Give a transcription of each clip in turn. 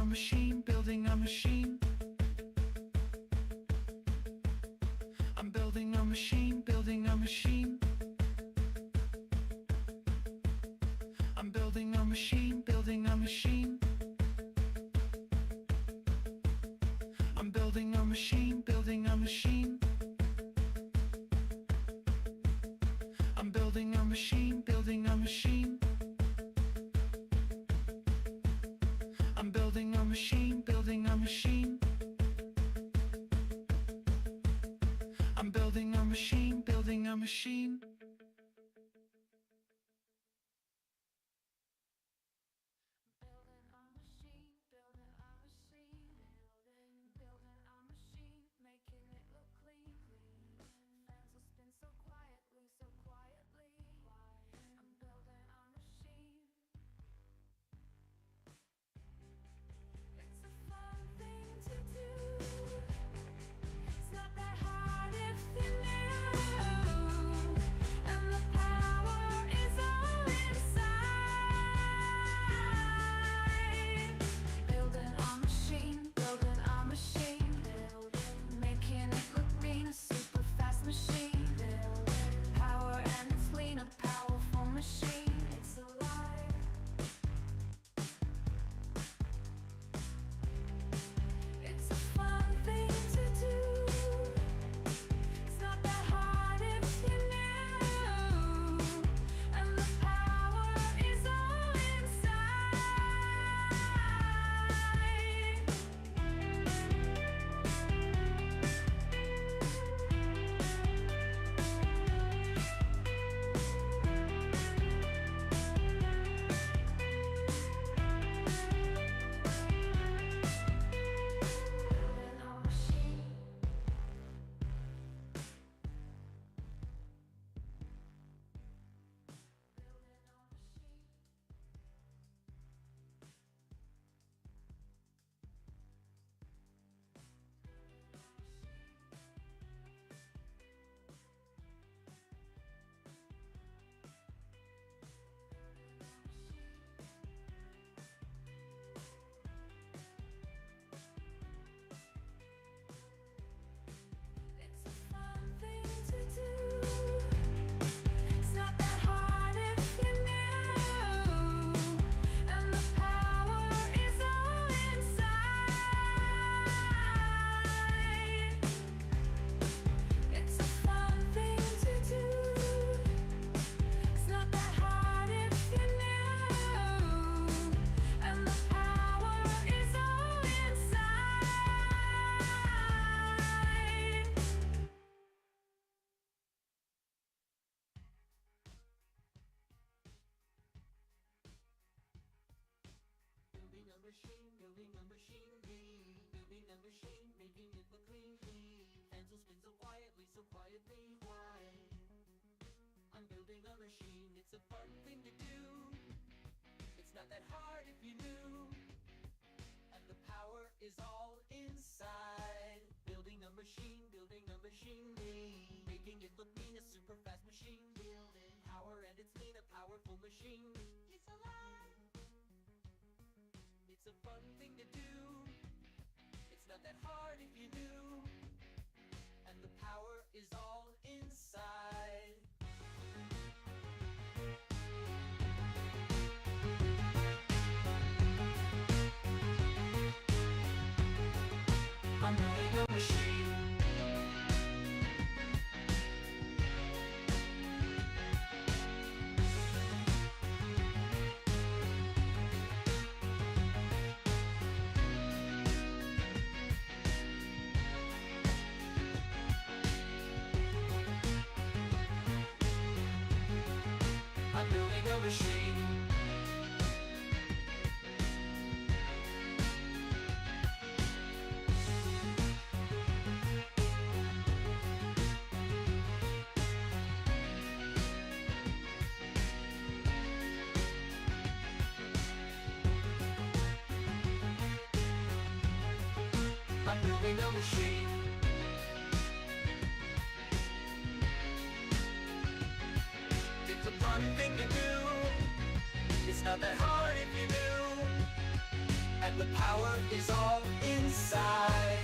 machine, building a machine. I'm building a machine, building a machine. I'm building a machine, building a machine. I'm building a machine, building a machine. I'm building a machine, building a machine. I'm building a machine, building a machine. I'm building a machine, building a machine. Building a machine, building a machine, building a machine, making it look clean. Fans will spin so quietly, so quietly. I'm building a machine. It's a fun thing to do. It's not that hard if you knew. And the power is all inside. Building a machine, building a machine. Making it look mean, a super fast machine. Power and it's lean, a powerful machine. It's alive. It's a fun thing to do. It's not that hard if you knew. And the power is all inside. Building a machine. Building a machine. It's a fun thing to do. It's not that hard if you knew. And the power is all inside. It's a fun thing to do. It's not that hard if you knew. And the power is all inside. Building a machine, building a machine. Building a machine, making it look clean. Fans will spin so quietly, so quietly. Why? I'm building a machine, it's a fun thing to do. It's not that hard if you knew. And the power is all inside. Building a machine, making it look mean, a super fast machine. Building power and it's lean, a powerful machine. It's alive. It's a fun thing to do. It's not that hard if you knew. And the power is all inside. I'm building a machine. I'm building a machine. I'm building a machine. It's a fun thing to do. It's not that hard if you knew. And and the power is all inside.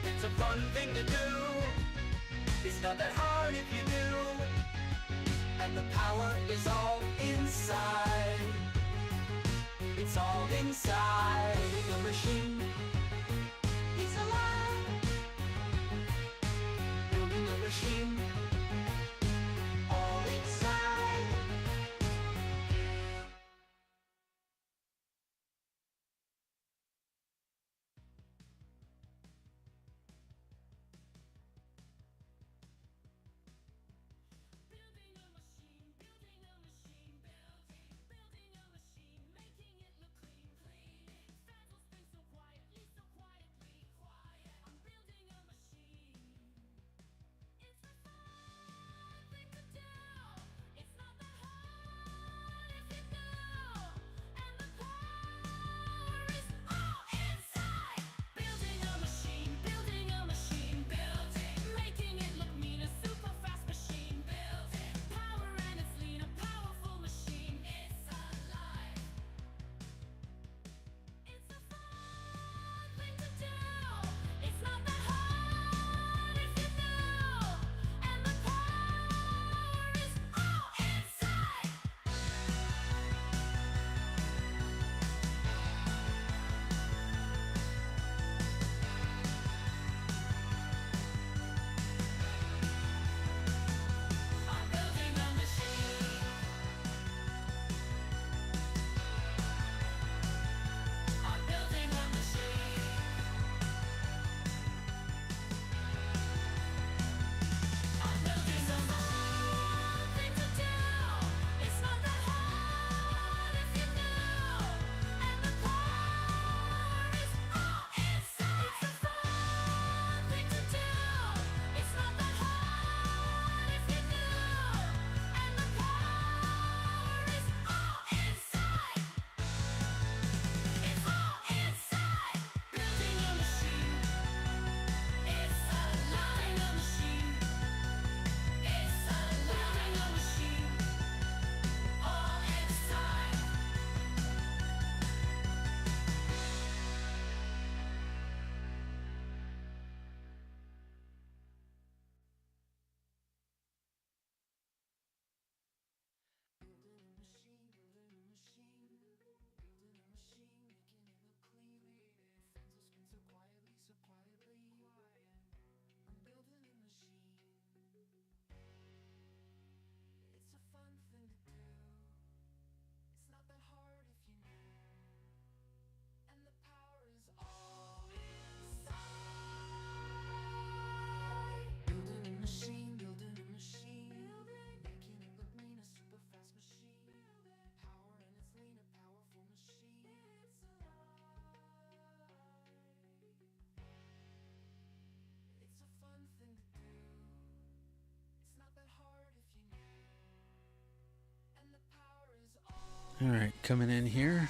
It's a fun thing to do. It's not that hard if you do. And the power is all inside. It's all inside. Building a machine is alive. Building a machine all inside. Building a machine, building a machine, building a machine, making it look clean, Fans will spin so quietly, quiet. I'm building a machine. It's a fun thing to do. It's not that hard if you know. And the power is all inside. Building a machine, making it look mean, a super fast machine. Power and it's lean, a powerful machine. It's alive. It's a fun thing to do. It's not that hard if you know. And the power is all inside. I'm building a machine. I'm building a machine. I'm building a fun thing to do. It's not that hard if you know. And the power is all inside. It's a fun thing to do. It's not that hard if you know. And the power is all inside. It's all inside. Building a machine. It's alive. A machine. It's alive. A machine. All inside. It's a fun thing to do. It's not that hard if you know. And the power is all inside. Building a machine, making it look mean, a super fast machine. Power and it's lean, a powerful machine. It's alive. It's a fun thing to do. It's not that hard if you know. And the power is all. All right, coming in here.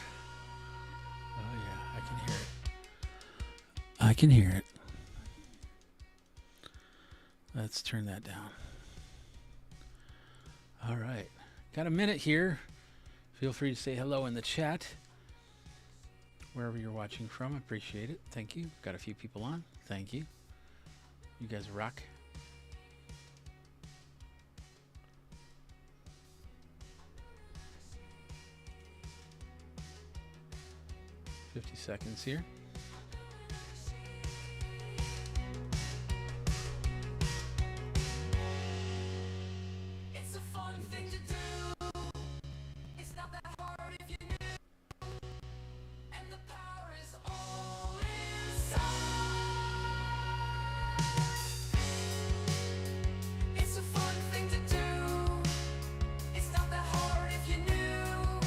Oh yeah, I can hear it. I can hear it. Let's turn that down. All right, got a minute here. Feel free to say hello in the chat. Wherever you're watching from, I appreciate it. Thank you. Got a few people on. Thank you. You guys rock. Seconds here. It's a fun thing to do. It's not that hard if you knew. And the power is all inside. It's a fun thing to do. It's not that hard if you knew.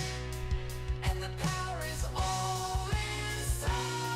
And the power is all inside.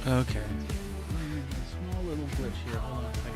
Okay. Small little glitch here. Hold on a second.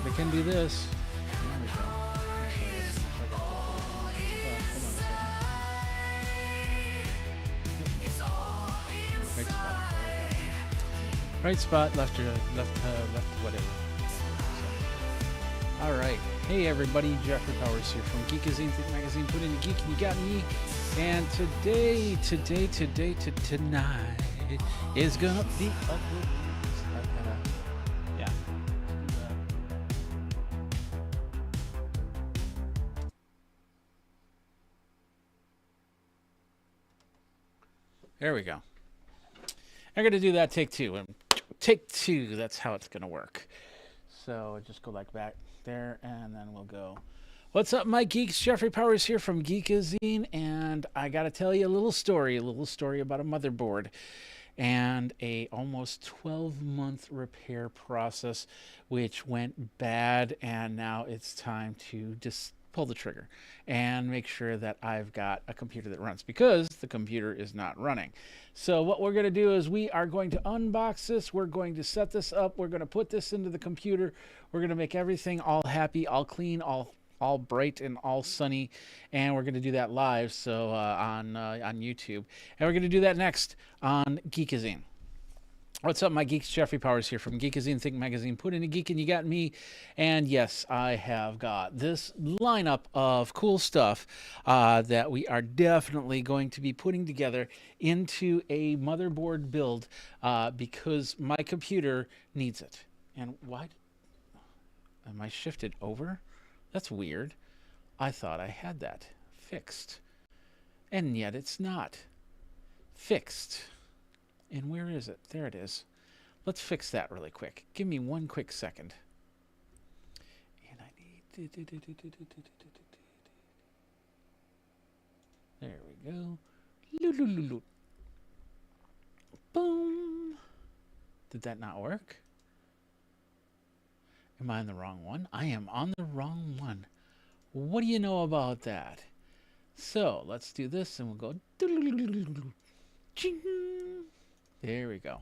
We can do this. There we go. Right spot, left, whatever. All right. Hey, everybody. Jeffrey Powers here from Geekazine, Think Magazine. Put in the geek, and you got me. And tonight is gonna be a yeah. There we go. I'm going to do that take two. And take two, that's how it's going to work. So just go like back there, and then we'll go. What's up, my geeks? Jeffrey Powers here from Geekazine, and I got to tell you a little story about a motherboard and a almost 12-month repair process, which went bad, and now it's time to just pull the trigger and make sure that I've got a computer that runs, because the computer is not running. So what we're going to do is we are going to unbox this. We're going to set this up. We're going to put this into the computer. We're going to make everything all happy, all clean, all bright and all sunny, and we're going to do that live, so on YouTube, and we're going to do that next on Geekazine. What's up, my geeks? Jeffrey Powers here from Geekazine, Think Magazine. Put in a geek and you got me. And yes, I have got this lineup of cool stuff that we are definitely going to be putting together into a motherboard build because my computer needs it. And why am I shifted over? That's weird. I thought I had that fixed. And yet it's not fixed. And where is it? There it is. Let's fix that really quick. Give me one quick second. And I need... There we go. Boom. Did that not work? Am I on the wrong one? I am on the wrong one. What do you know about that? So let's do this, and we'll go... There we go.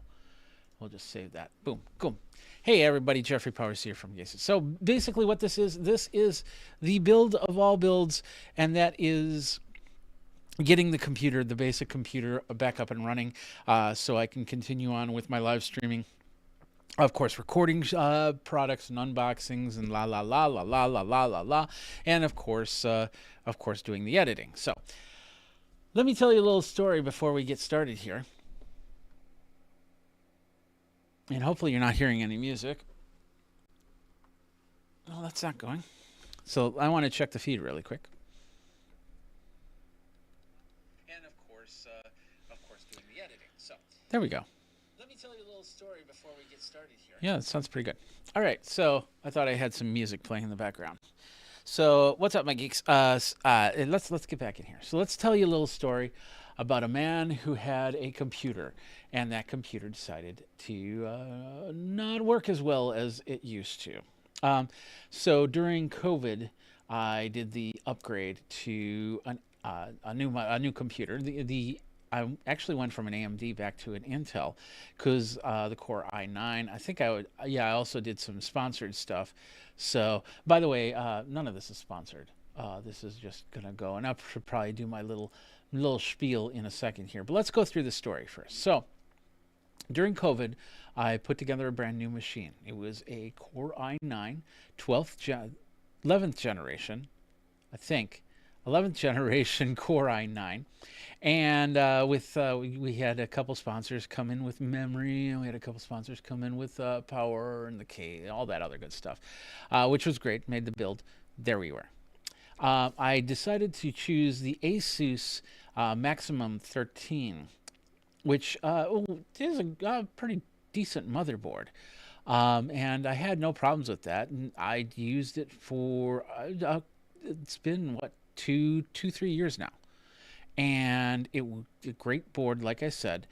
We'll just save that. Boom. Boom. Hey, everybody. Jeffrey Powers here from Geekazine. So basically what this is the build of all builds, and that is getting the computer, the basic computer, back up and running so I can continue on with my live streaming. Of course, recording products and unboxings and la la la la la la la la la, and of course, doing the editing. So let me tell you a little story before we get started here. And hopefully you're not hearing any music. Oh, that's not going. So I want to check the feed really quick. And of course, doing the editing. So there we go. Let me tell you a little story before we get started here. Yeah, that sounds pretty good. All right, so I thought I had some music playing in the background. So what's up, my geeks? Let's get back in here. So let's tell you a little story about a man who had a computer, and that computer decided to not work as well as it used to. So during COVID, I did the upgrade to a new computer. The I actually went from an AMD back to an Intel because the Core i9. I think I would. Yeah, I also did some sponsored stuff. So, by the way, none of this is sponsored. This is just gonna go, and I should probably do my little spiel in a second here. But let's go through the story first. So, during COVID, I put together a brand new machine. It was a Core i9, 11th generation, I think, 11th generation Core i9, and we had a couple sponsors come in with memory, and we had a couple sponsors come in with power and the K, all that other good stuff, which was great. Made the build. There we were. I decided to choose the Asus Maximum 13, which is a pretty decent motherboard. And I had no problems with that. And I used it for, it's been, what, 3 years now. And it was a great board, like I said,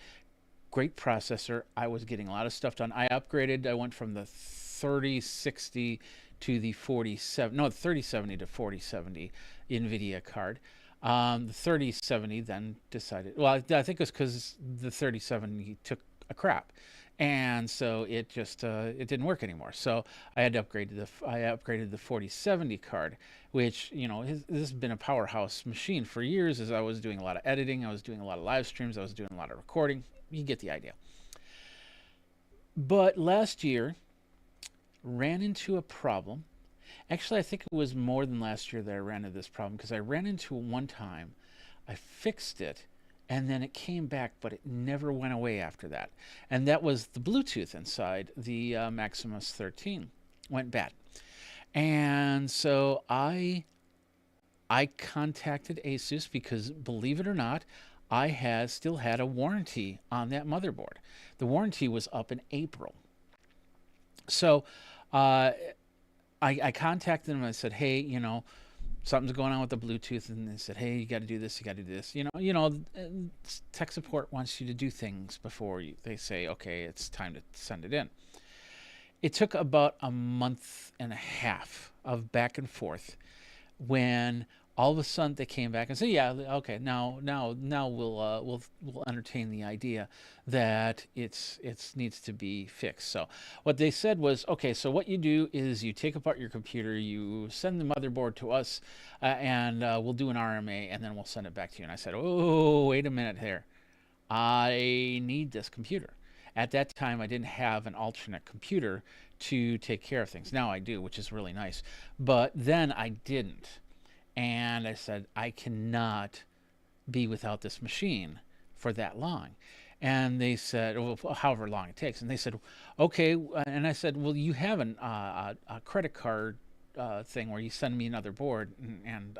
great processor. I was getting a lot of stuff done. I upgraded. I went from the 3060 to the 3070 to 4070 NVIDIA card. The 3070 then decided, well, I think it was because the 3070 took a crap. And so it just it didn't work anymore. So I had to I upgraded the 4070 card, which this has been a powerhouse machine for years. As I was doing a lot of editing, I was doing a lot of live streams, I was doing a lot of recording. You get the idea. But last year, ran into a problem. Actually, I think it was more than last year that I ran into this problem, because I ran into it one time. I fixed it, and then it came back, but it never went away after that. And that was the Bluetooth inside the Maximus 13 went bad. And so I contacted Asus because, believe it or not, I still had a warranty on that motherboard. The warranty was up in April. So I contacted them and I said, hey, something's going on with the Bluetooth, and they said, hey, you got to do this, you got to do this. Tech support wants you to do things before they say, okay, it's time to send it in. It took about a month and a half of back and forth when all of a sudden they came back and said, yeah, okay, now we'll entertain the idea that it needs to be fixed. So what they said was, okay, so what you do is you take apart your computer, you send the motherboard to us, and we'll do an RMA, and then we'll send it back to you. And I said, oh, wait a minute here. I need this computer. At that time, I didn't have an alternate computer to take care of things. Now I do, which is really nice. But then I didn't. And I said, I cannot be without this machine for that long. And they said, well, however long it takes. And they said, okay. And I said, well, you have a credit card thing where you send me another board, and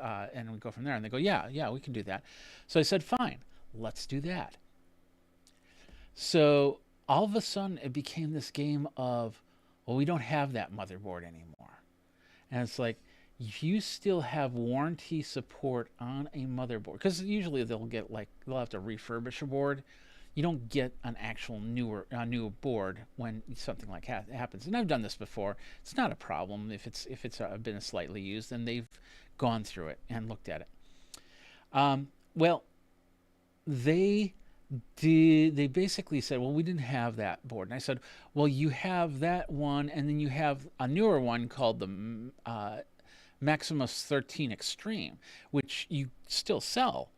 we go from there. And they go, yeah, we can do that. So I said, fine, let's do that. So all of a sudden, it became this game of, well, we don't have that motherboard anymore. And it's like, if you still have warranty support on a motherboard, because usually they'll have to refurbish a board. You don't get an actual new board when something like that happens. And I've done this before. It's not a problem if it's been slightly used, and they've gone through it and looked at it. Well, they basically said, well, we didn't have that board. And I said, well, you have that one, and then you have a newer one called the Maximus 13 Extreme, which you still sell.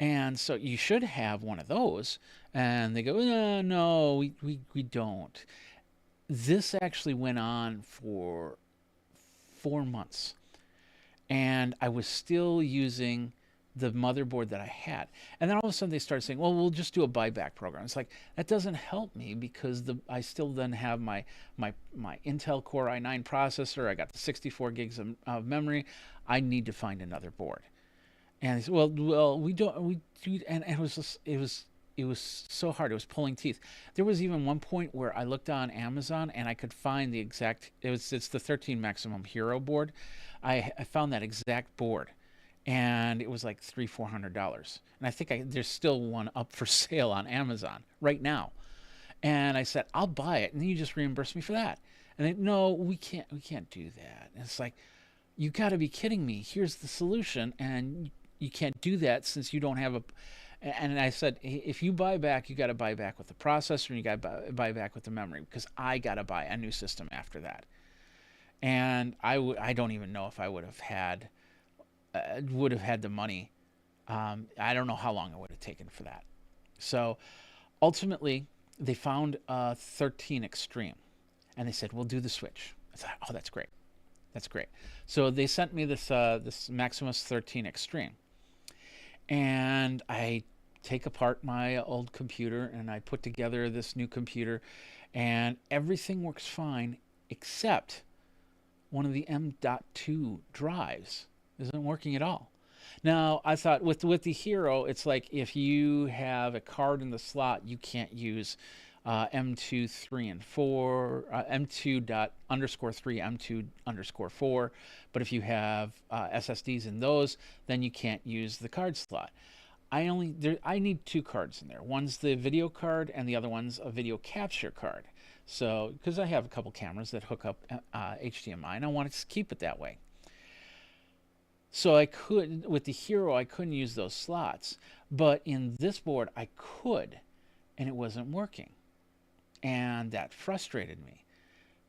And so you should have one of those. And they go, no, we don't. This actually went on for 4 months. And I was still using the motherboard that I had. And then all of a sudden they started saying, well, we'll just do a buyback program. It's like, that doesn't help me, because I still then have my Intel Core i9 processor. I got the 64 gigs of memory. I need to find another board. And they said, well, we do, and it was so hard. It was pulling teeth. There was even one point where I looked on Amazon and I could find the exact, it's the 13 Maximum Hero board. I found that exact board, and it was like $400. And I think there's still one up for sale on Amazon right now. And I said, I'll buy it, and then you just reimburse me for that. And they, no, we can't do that. And it's like, you got to be kidding me. Here's the solution, and you can't do that since you don't have And I said, if you buy back, you got to buy back with the processor, and you got to buy back with the memory, because I got to buy a new system after that. And I don't even know if I would have had the money. I don't know how long it would have taken for that. So ultimately, they found a 13 Extreme, and they said, we'll do the switch. I thought, oh, that's great. That's great. So they sent me this Maximus 13 Extreme, and I take apart my old computer and I put together this new computer, and everything works fine except one of the M.2 drives isn't working at all. Now, I thought with the Hero, it's like if you have a card in the slot, you can't use M2 3 and 4, M2 dot underscore 3, M2 underscore 4. But if you have SSDs in those, then you can't use the card slot. I need two cards in there. One's the video card, and the other one's a video capture card. So, because I have a couple cameras that hook up HDMI, and I want to keep it that way. So I could, with the Hero, I couldn't use those slots, but in this board I could, and it wasn't working. And that frustrated me,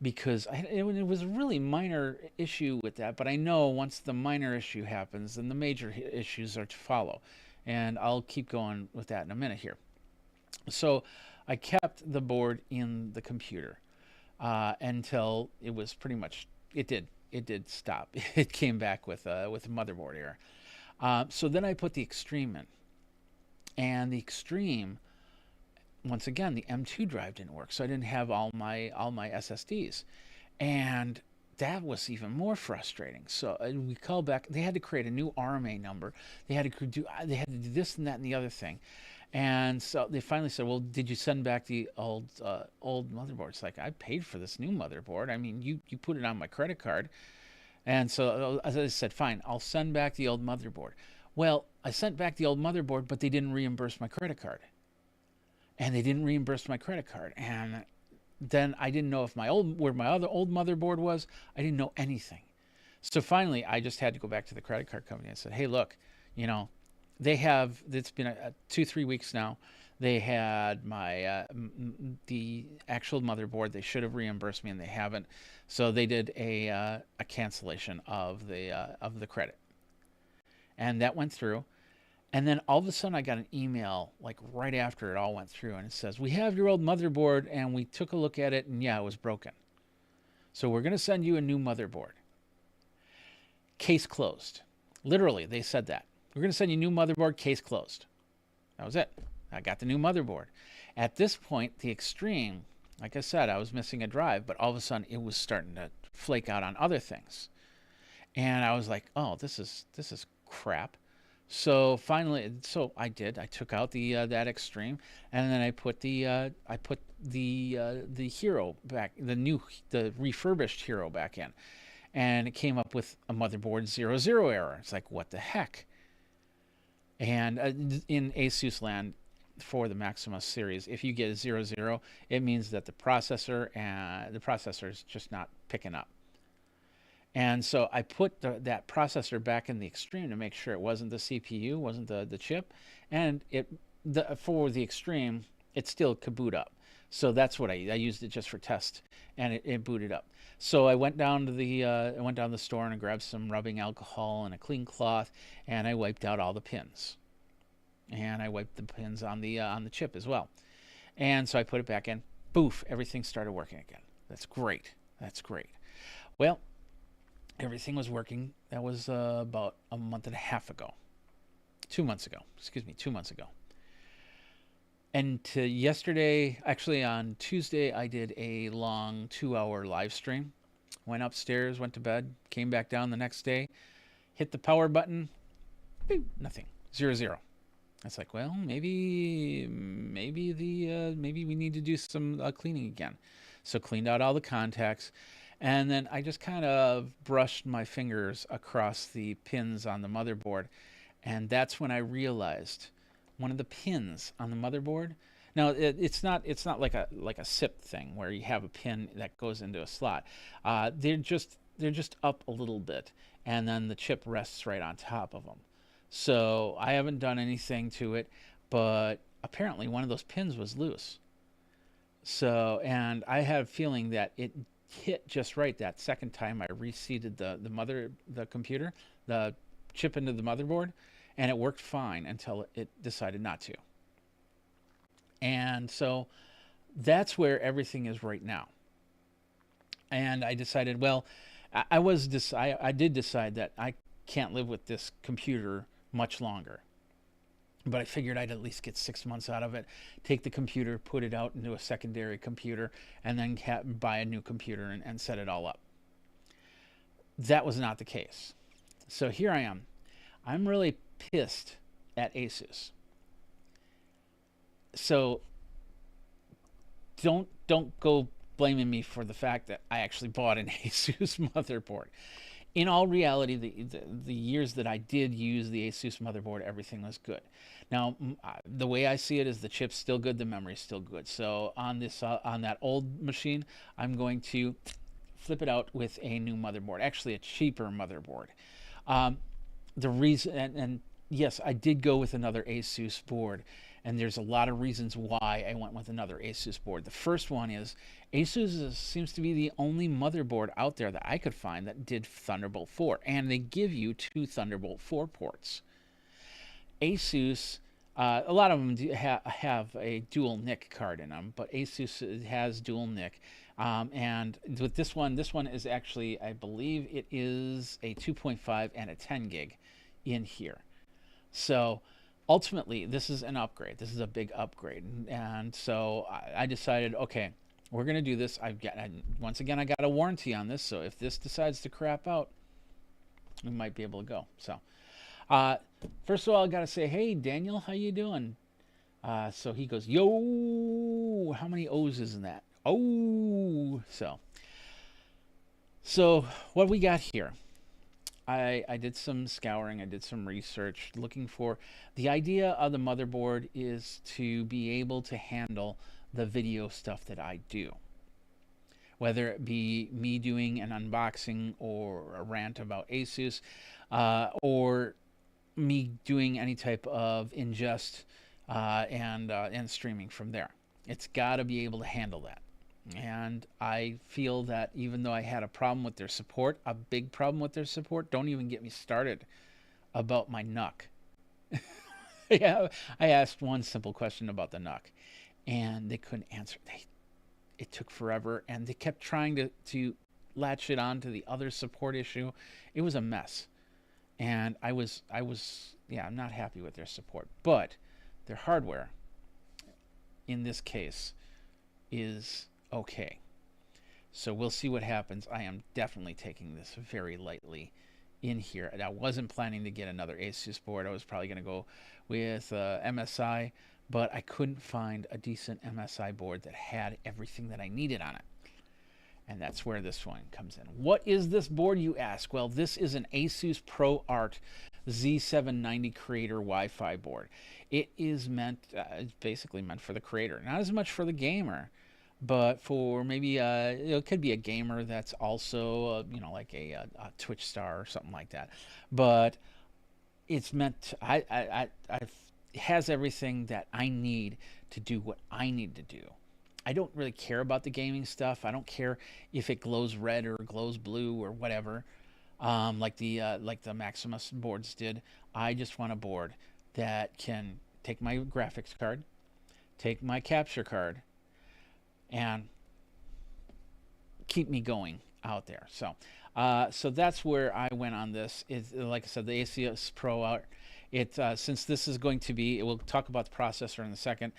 because it was a really minor issue with that, but I know once the minor issue happens, then the major issues are to follow. And I'll keep going with that in a minute here. So I kept the board in the computer until it was pretty much, it did stop. It came back with a motherboard error. So then I put the Extreme in, and the Extreme, once again, the M2 drive didn't work, so I didn't have all my SSDs, and that was even more frustrating. So we called back. They had to create a new RMA number. They had to do this and that and the other thing. And so they finally said, well, did you send back the old motherboard? It's like, I paid for this new motherboard. I mean, you put it on my credit card. And so as I said, fine, I'll send back the old motherboard. Well, I sent back the old motherboard, but they didn't reimburse my credit card. And they didn't reimburse my credit card. And then I didn't know if where my other old motherboard was. I didn't know anything. So finally, I just had to go back to the credit card company and said, hey, look, they have, it's been 2-3 weeks now. They had my the actual motherboard. They should have reimbursed me, and they haven't. So they did a cancellation of the credit, and that went through. And then all of a sudden, I got an email like right after it all went through, and it says, we have your old motherboard, and we took a look at it, and yeah, it was broken. So we're going to send you a new motherboard. Case closed. Literally, they said that. We're going to send you a new motherboard, case closed. That was it. I got the new motherboard. At this point, the Extreme, like I said, I was missing a drive, but all of a sudden it was starting to flake out on other things. And I was like, oh, this is crap. So finally, I took out that Extreme, and then I put the Hero back, the refurbished Hero back in. And it came up with a motherboard 00 error. It's like, what the heck? And in ASUS land, for the Maximus series, if you get a 00, it means that the processor is just not picking up. And so I put that processor back in the Extreme to make sure it wasn't the CPU, wasn't the chip, and for the Extreme, it still could boot up. So that's what I used it just for test, and it booted up. So I went down to the store and I grabbed some rubbing alcohol and a clean cloth, and I wiped out all the pins. And I wiped the pins on the chip as well. And so I put it back in. Boof, everything started working again. That's great. That's great. Well, everything was working. That was about a month and a half ago. 2 months ago. Excuse me, 2 months ago. And yesterday, actually on Tuesday, I did a long 2-hour live stream. Went upstairs, went to bed, came back down the next day, hit the power button, boop, nothing, 00. It's like, well, maybe we need to do some cleaning again. So cleaned out all the contacts, and then I just kind of brushed my fingers across the pins on the motherboard, and that's when I realized one of the pins on the motherboard. Now it's not like a SIP thing where you have a pin that goes into a slot. They're just up a little bit, and then the chip rests right on top of them. So I haven't done anything to it, but apparently one of those pins was loose. So, and I had a feeling that it hit just right that second time I reseated the computer, the chip into the motherboard, and it worked fine until it decided not to. And so that's where everything is right now. And I decided, well, I did decide that I can't live with this computer much longer. But I figured I'd at least get 6 months out of it, take the computer, put it out into a secondary computer, and then buy a new computer and set it all up. That was not the case. So here I am. I'm really pissed at Asus. So don't go blaming me for the fact that I actually bought an Asus motherboard. In all reality, the years that I did use the Asus motherboard, everything was good. Now, the way I see it is the chip's still good, the memory's still good. So on that old machine, I'm going to flip it out with a new motherboard, actually a cheaper motherboard. The reason, and yes, I did go with another Asus board, and there's a lot of reasons why I went with another Asus board. The first one is Asus seems to be the only motherboard out there that I could find that did Thunderbolt 4, and they give you 2 Thunderbolt 4 ports. Asus, a lot of them have a dual NIC card in them, but Asus has dual NIC. And with this one is actually, I believe it is a 2.5 and a 10 gig in here. So ultimately, this is an upgrade. This is a big upgrade. And so I decided, okay, we're going to do this. Once again, I got a warranty on this. So if this decides to crap out, we might be able to go. So first of all, I got to say, hey, Daniel, how you doing? So he goes, yo, how many O's is in that? Oh, so what we got here? I did some scouring, I did some research looking for the idea of the motherboard is to be able to handle the video stuff that I do. Whether it be me doing an unboxing or a rant about Asus, or me doing any type of ingest and streaming from there. It's got to be able to handle that. And I feel that even though I had a problem with their support, a big problem with their support, don't even get me started about my NUC. Yeah, I asked one simple question about the NUC, and they couldn't answer. It took forever, and they kept trying to latch it on to the other support issue. It was a mess, and I was I'm not happy with their support, but their hardware, in this case, is okay. So we'll see what happens. I am definitely taking this very lightly in here. And I wasn't planning to get another Asus board. I was probably going to go with MSI, but I couldn't find a decent MSI board that had everything that I needed on it. And that's where this one comes in. What is this board, you ask? Well, this is an Asus ProArt Z790 creator Wi-Fi board. It is it's basically meant for the creator, not as much for the gamer, but for maybe it could be a gamer that's also like a Twitch star or something like that. But it's meant it has everything that I need to do what I need to do. I don't really care about the gaming stuff. I don't care if it glows red or glows blue or whatever, like the Maximus boards did. I just want a board that can take my graphics card, take my capture card, and keep me going out there. So that's where I went on this. Is like I said, the Asus ProArt. Since this is going to be, we'll talk about the processor in a second.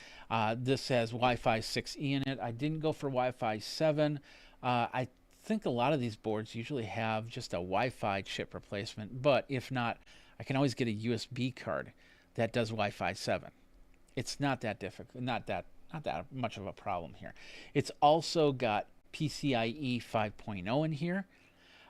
This has Wi-Fi 6E in it. I didn't go for Wi-Fi 7. I think a lot of these boards usually have just a Wi-Fi chip replacement, but if not, I can always get a USB card that does Wi-Fi 7. It's not that difficult, not that much of a problem here. It's also got PCIe 5.0 in here.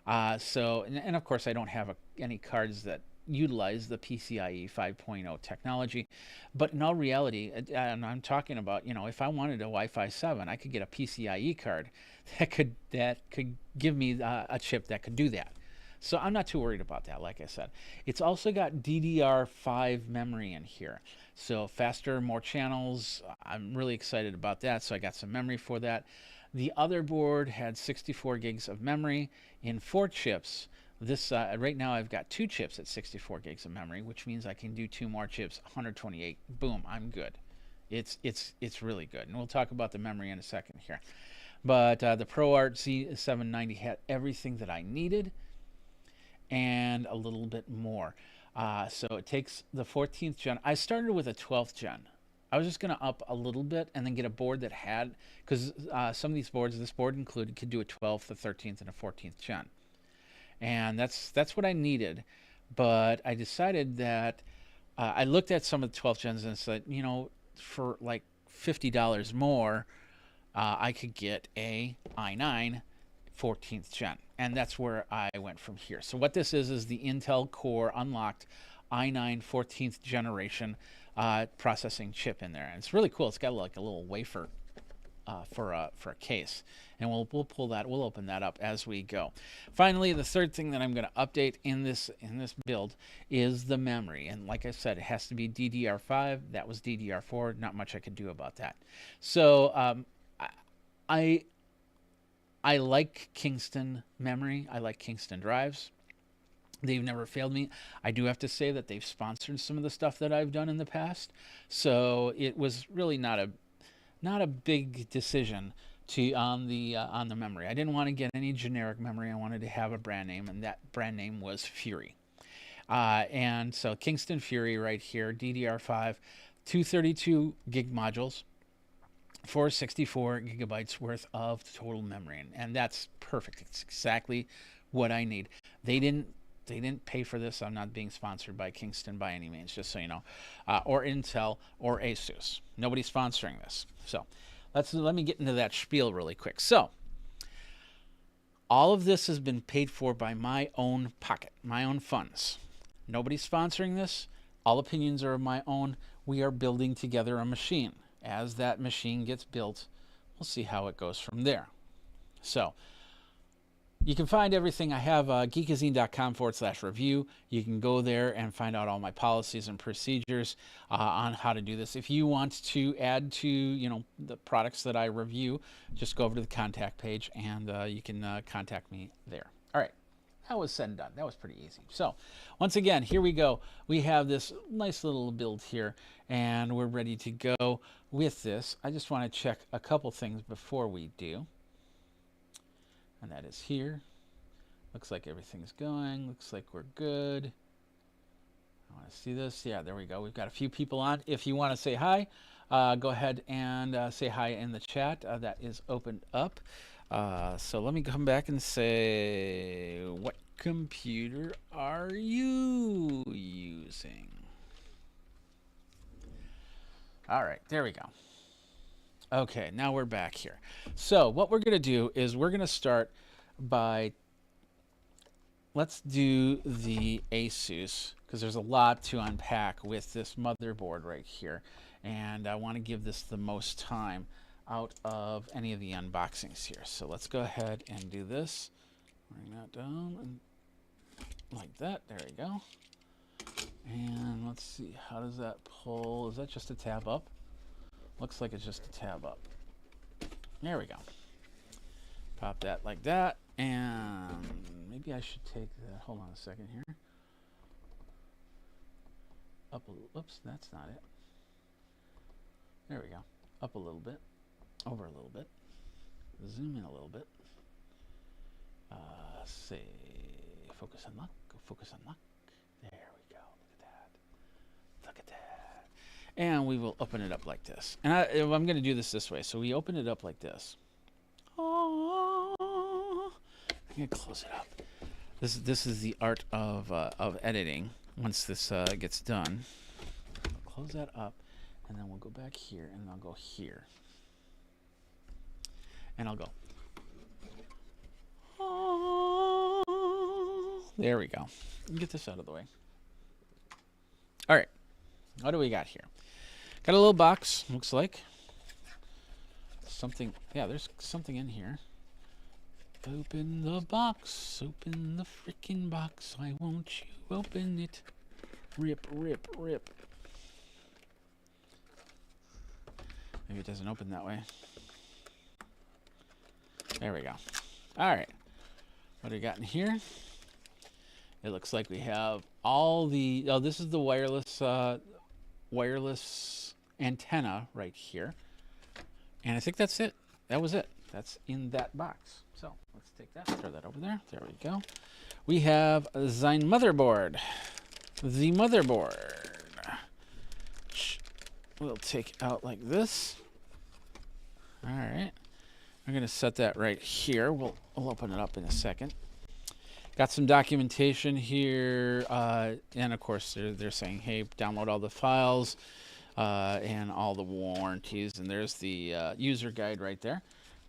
And of course I don't have any cards that utilize the PCIe 5.0 technology, but in all reality, and I'm talking about, if I wanted a Wi-Fi 7, I could get a PCIe card that could give me a chip that could do that. So I'm not too worried about that, like I said. It's also got DDR5 memory in here. So faster, more channels. I'm really excited about that. So I got some memory for that. The other board had 64 gigs of memory in 4 chips. This right now I've got 2 chips at 64 gigs of memory, which means I can do 2 more chips, 128. Boom, I'm good. It's really good. And we'll talk about the memory in a second here. But the ProArt Z790 had everything that I needed and a little bit more. So it takes the 14th gen. I started with a 12th gen. I was just going to up a little bit and then get a board that had, because some of these boards, this board included, could do a 12th, a 13th, and a 14th gen. And that's what I needed. But I decided that I looked at some of the 12th gens and said, you know, for like $50 more, I could get a i9 14th gen. And that's where I went from here. So what this is the Intel Core unlocked i9 14th generation processing chip in there. And it's really cool. It's got like a little wafer for a case. And we'll pull that, we'll open that up as we go. Finally, the third thing that I'm going to update in this build is the memory. And like I said, it has to be DDR5. That was DDR4. Not much I could do about that. So I like Kingston memory. I like Kingston drives. They've never failed me. I do have to say that they've sponsored some of the stuff that I've done in the past. So it was really not a big decision on the memory. I didn't want to get any generic memory. I wanted to have a brand name, and that brand name was Fury. And so Kingston Fury right here, DDR5, 232 gig modules for 64 gigabytes worth of total memory, and that's perfect. It's exactly what I need. They didn't pay for this. I'm not being sponsored by Kingston by any means, just so you know, or Intel or Asus. Nobody's sponsoring this. So let me get into that spiel really quick. So all of this has been paid for by my own pocket, my own funds. Nobody's sponsoring this. All opinions are of my own. We are building together a machine. As that machine gets built, we'll see how it goes from there. So you can find everything. I have geekazine.com/review. You can go there and find out all my policies and procedures on how to do this. If you want to add to the products that I review, just go over to the contact page and you can contact me there. All right. That was said and done. That was pretty easy. So once again, here we go. We have this nice little build here, and we're ready to go with this. I just want to check a couple things before we do. And that is here. Looks like everything's going. Looks like we're good. I want to see this. Yeah, there we go. We've got a few people on. If you want to say hi, go ahead and say hi in the chat. That is opened up. So let me come back and say, what computer are you using? All right, there we go. Okay, now we're back here. So what we're going to do is we're going to start by, let's do the Asus, because there's a lot to unpack with this motherboard right here. And I want to give this the most time out of any of the unboxings here. So let's go ahead and do this. Bring that down and like that. There we go. And let's see, how does that pull? Is that just a tab up? Looks like it's just a tab up. There we go. Pop that like that. And maybe I should take that. Hold on a second here. Up a little. Oops, that's not it. There we go. Up a little bit. Over a little bit. Zoom in a little bit. Say, focus on luck. Go focus on luck. There we go. Look at that. Look at that. And we will open it up like this. And I'm going to do this way. So we open it up like this. Oh, I'm going to close it up. This is the art of editing. Once this gets done, I'll close that up, and then we'll go back here, and I'll go here. And I'll go. Oh, there we go. Get this out of the way. All right. What do we got here? Got a little box, looks like. Something. Yeah, there's something in here. Open the box. Open the freaking box. Why won't you open it? Rip, rip, rip. Maybe it doesn't open that way. There we go. All right. What do we got in here? It looks like we have all the... Oh, this is the wireless antenna right here. And I think that's it. That was it. That's in that box. So let's take that, throw that over there. There we go. We have Sein motherboard. The motherboard. We'll take out like this. All right. I'm going to set that right here. We'll open it up in a second. Got some documentation here. And of course, they're saying, hey, download all the files and all the warranties. And there's the user guide right there,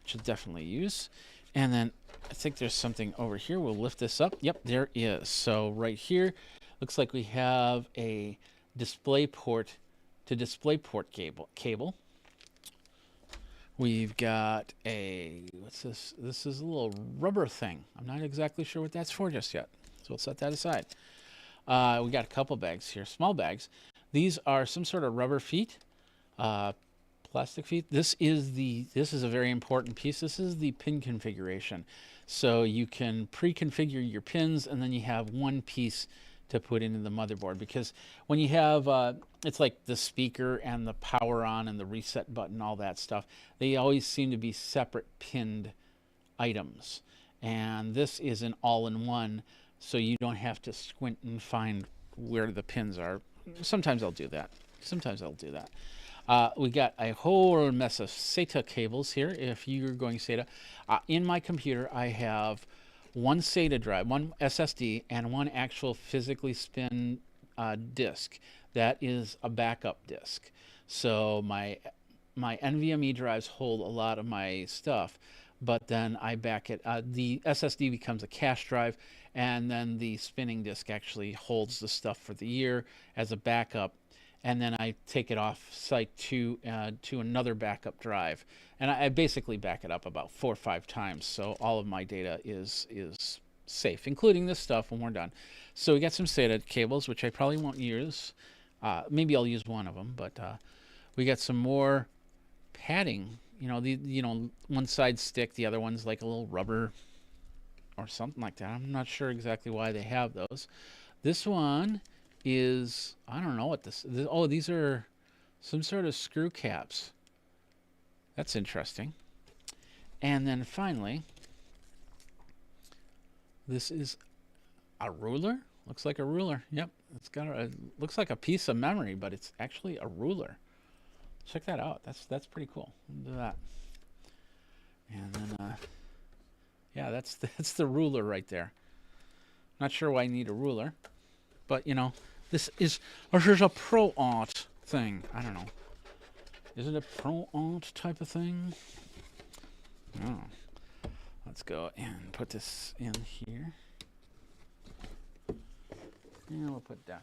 which you'll definitely use. And then I think there's something over here. We'll lift this up. Yep, there is. So right here, looks like we have a DisplayPort to DisplayPort cable. We've got a, what's this? This is a little rubber thing. I'm not exactly sure what that's for just yet. So we'll set that aside. We got a couple bags here, small bags. These are some sort of rubber feet, plastic feet. This is a very important piece. This is the pin configuration. So you can pre-configure your pins, and then you have one piece to put into the motherboard, because when you have it's like the speaker and the power on and the reset button, all that stuff, they always seem to be separate pinned items, and this is an all-in-one, so you don't have to squint and find where the pins are. Sometimes I'll do that. We got a whole mess of SATA cables here. If you're going SATA, in my computer I have one SATA drive, one SSD, and one actual physically spin disk. That is a backup disk. So my NVMe drives hold a lot of my stuff, but then I back it. The SSD becomes a cache drive, and then the spinning disk actually holds the stuff for the year as a backup. And then I take it off site to another backup drive, and I basically back it up about 4 or 5 times, so all of my data is safe, including this stuff when we're done. So we got some SATA cables, which I probably won't use. Maybe I'll use one of them, but we got some more padding. One side stick, the other one's like a little rubber or something like that. I'm not sure exactly why they have those. This one is, I don't know what this is. Oh, these are some sort of screw caps. That's interesting. And then finally, this is a ruler. Looks like a ruler. Yep, it's got looks like a piece of memory, but it's actually a ruler. Check that out. That's pretty cool. Do that. And then yeah, that's the ruler right there. Not sure why I need a ruler, but this is a pro art thing. I don't know. Is it a pro art type of thing? Oh. Let's go and put this in here. And we'll put it down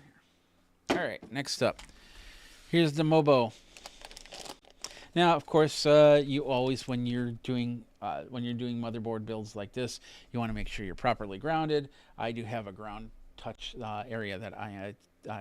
here. All right, next up. Here's the Mobo. Now, of course, you always, when you're doing motherboard builds like this, you want to make sure you're properly grounded. I do have a ground touch area that I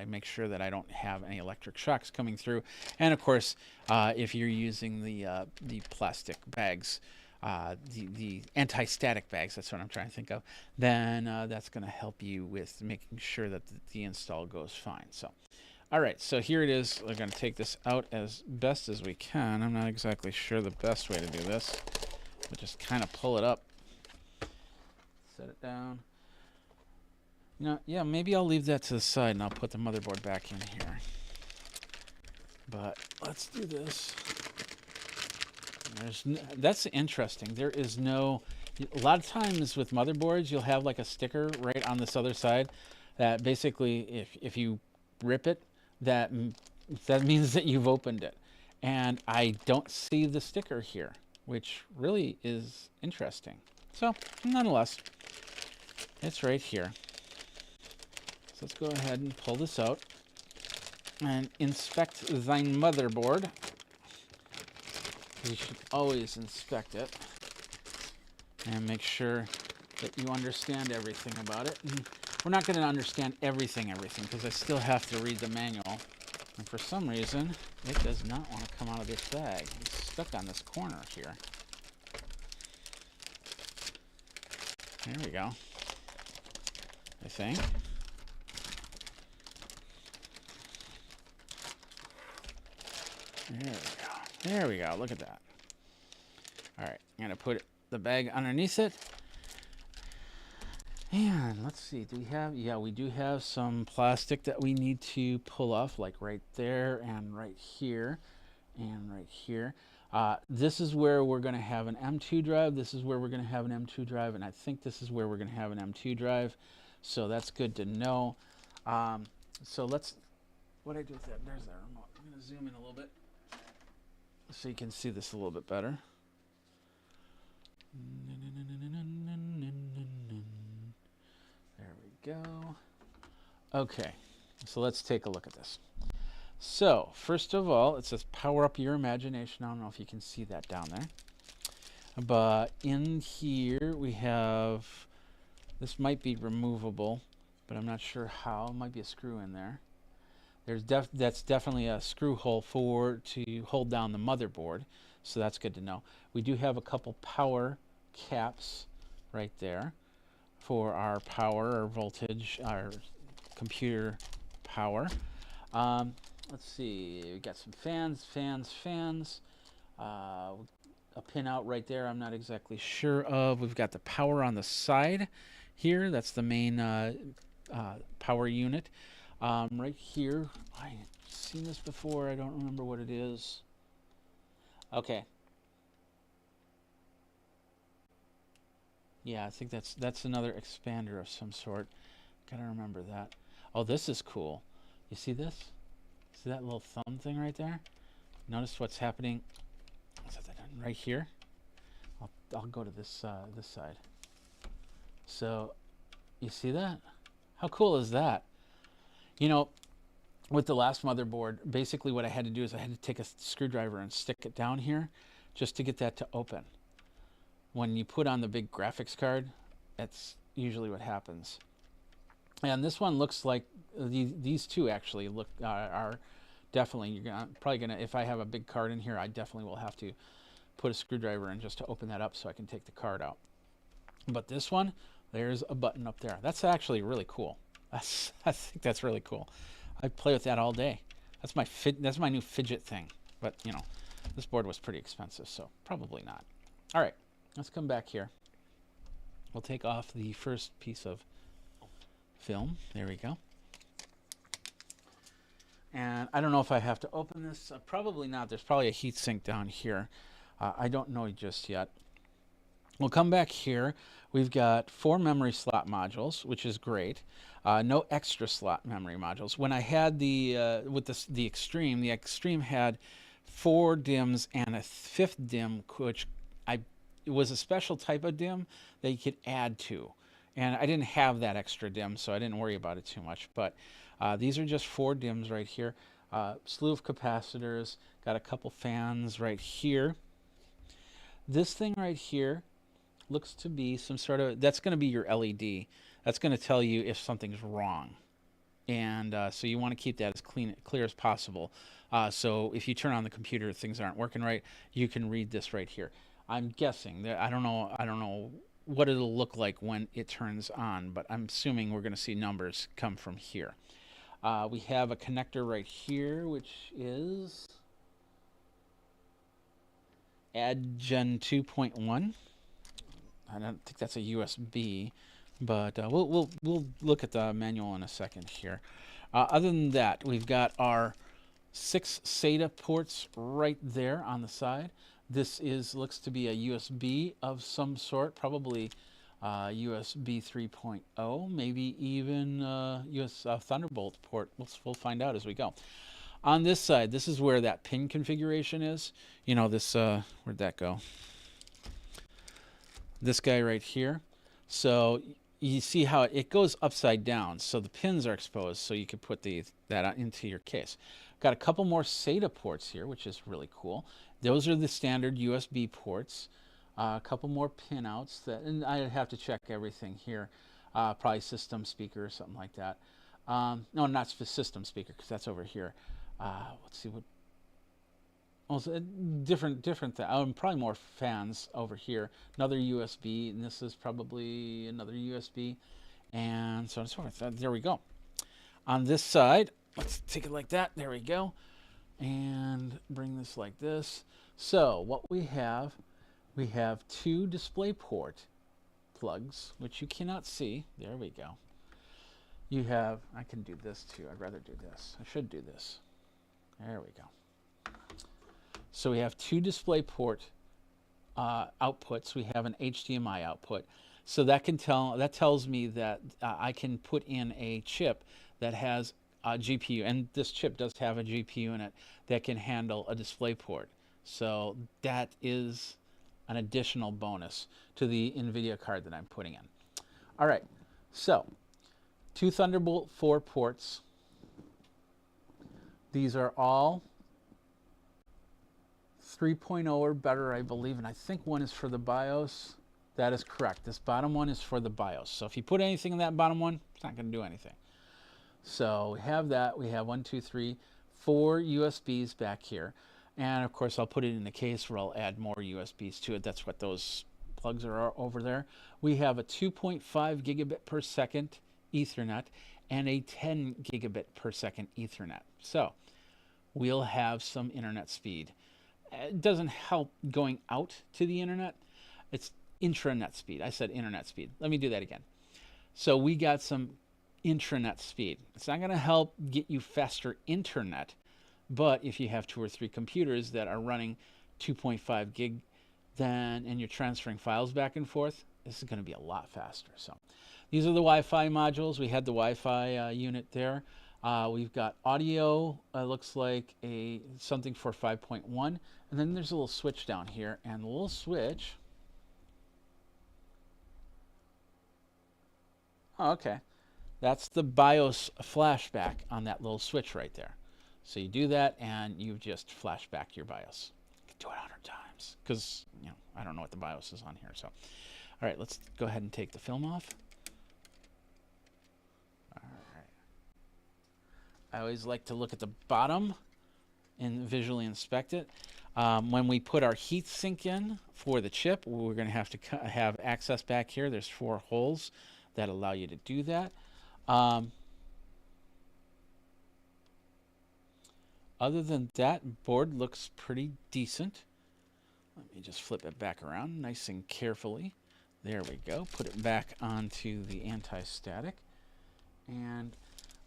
make sure that I don't have any electric shocks coming through. And of course, if you're using the plastic bags, the anti-static bags, that's what I'm trying to think of, then that's going to help you with making sure that the install goes fine. So, all right, so here it is. We're going to take this out as best as we can. I'm not exactly sure the best way to do this, but just kind of pull it up, set it down. Yeah, maybe I'll leave that to the side and I'll put the motherboard back in here. But let's do this. That's interesting. There is no... A lot of times with motherboards, you'll have like a sticker right on this other side that basically, if you rip it, that means that you've opened it. And I don't see the sticker here, which really is interesting. So, nonetheless, it's right here. So let's go ahead and pull this out and inspect thine motherboard. You should always inspect it. and make sure that you understand everything about it. And we're not going to understand everything, because I still have to read the manual. And for some reason, it does not want to come out of this bag. It's stuck on this corner here. There we go. I think. There we go. There we go. Look at that. All right. I'm going to put the bag underneath it. And let's see. Do we have... Yeah, we do have some plastic that we need to pull off, like right there and right here and right here. This is where we're going to have an M2 drive. This is where we're going to have an M2 drive. And I think this is where we're going to have an M2 drive. So that's good to know. So let's... What I do with that? There's that remote. I'm going to zoom in a little bit so you can see this a little bit better. There we go. Okay, so let's take a look at this. So first of all, it says power up your imagination. I don't know if you can see that down there, but in here we have, this might be removable, but I'm not sure how. It might be a screw in there. That's definitely a screw hole to hold down the motherboard, so that's good to know. We do have a couple power caps right there for our power, our voltage, our computer power. Let's see, we got some fans. A pin out right there I'm not exactly sure of. We've got the power on the side here. That's the main power unit. Right here, I've seen this before. I don't remember what it is. Okay. Yeah, I think that's another expander of some sort. Gotta remember that. Oh, this is cool. You see this? See that little thumb thing right there? Notice what's happening right here. I'll go to this this side. So, you see that? How cool is that? You know, with the last motherboard, basically what I had to do is I had to take a screwdriver and stick it down here just to get that to open. When you put on the big graphics card, that's usually what happens. And this one looks like these two actually look are definitely, probably gonna, if I have a big card in here, I definitely will have to put a screwdriver in just to open that up so I can take the card out. But this one, there's a button up there. That's actually really cool. I think that's really cool. I play with that all day. That's my new fidget thing. But you know, this board was pretty expensive, so probably not. All right, let's come back here. We'll take off the first piece of film. There we go. And I don't know if I have to open this. Probably not. There's probably a heat sink down here. I don't know just yet. We'll come back here. We've got 4 memory slot modules, which is great. No extra slot memory modules. When I had the the Extreme had 4 DIMMs and a 5th DIMM, which it was a special type of DIMM that you could add to. And I didn't have that extra DIMM, so I didn't worry about it too much. But these are just 4 DIMMs right here. Slew of capacitors. Got a couple fans right here. This thing right here looks to be some sort of, that's going to be your LED. That's going to tell you if something's wrong. And so you want to keep that as clear as possible. So if you turn on the computer, things aren't working right, you can read this right here. I'm guessing that I don't know what it'll look like when it turns on, but I'm assuming we're going to see numbers come from here. We have a connector right here, which is Add Gen 2.1. I don't think that's a USB, but we'll look at the manual in a second here. Other than that, we've got our 6 SATA ports right there on the side. This looks to be a USB of some sort, probably USB 3.0, maybe even Thunderbolt port. We'll find out as we go. On this side, this is where that pin configuration is. You know, this, where'd that go? This guy right here. So you see how it goes upside down. So the pins are exposed, so you could put that into your case. Got a couple more SATA ports here, which is really cool. Those are the standard USB ports. A couple more pinouts that, and I'd have to check everything here. Probably system speaker or something like that. No, not system speaker because that's over here. Let's see what. Also, different. Probably more fans over here. Another USB, and this is probably another USB, and so on and so forth. There we go. On this side, let's take it like that. There we go, and bring this like this. So what we have two DisplayPort plugs, which you cannot see. There we go. You have, I can do this too. I'd rather do this. I should do this. There we go. So we have two DisplayPort outputs. We have an HDMI output. So that tells me that I can put in a chip that has a GPU, and this chip does have a GPU in it that can handle a DisplayPort. So that is an additional bonus to the NVIDIA card that I'm putting in. All right, so two Thunderbolt 4 ports. These are all 3.0 or better, I believe, and I think one is for the BIOS. That is correct. This bottom one is for the BIOS. So if you put anything in that bottom one, it's not going to do anything. So we have that. We have 1, 2, 3, 4 USBs back here. And of course, I'll put it in the case where I'll add more USBs to it. That's what those plugs are over there. We have a 2.5 gigabit per second Ethernet and a 10 gigabit per second Ethernet. So we'll have some internet speed. It doesn't help going out to the internet. It's intranet speed. I said internet speed. Let me do that again. So we got some intranet speed. It's not going to help get you faster internet, but if you have 2 or 3 computers that are running 2.5 gig, and you're transferring files back and forth, this is going to be a lot faster. So these are the Wi-Fi modules. We had the Wi-Fi unit there. We've got audio. Looks like something for 5.1, and then there's a little switch down here, and the little switch. Oh, okay. That's the BIOS flashback on that little switch right there. So you do that, and you just flash back your BIOS. You can do it 100 times because I don't know what the BIOS is on here. So, all right, let's go ahead and take the film off. All right. I always like to look at the bottom and visually inspect it. When we put our heat sink in for the chip, we're going to have access back here. There's 4 holes that allow you to do that. Other than that, board looks pretty decent. Let me just flip it back around nice and carefully. There we go. Put it back onto the anti-static. And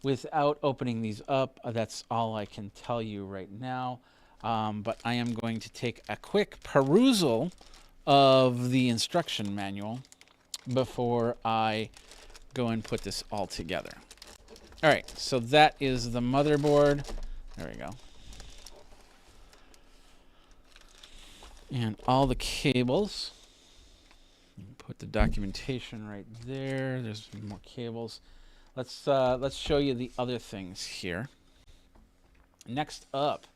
without opening these up, that's all I can tell you right now. But I am going to take a quick perusal of the instruction manual before I go and put this all together. All right, so that is the motherboard. There we go. And all the cables. Put the documentation right there. There's more cables. Let's show you the other things here. Next up,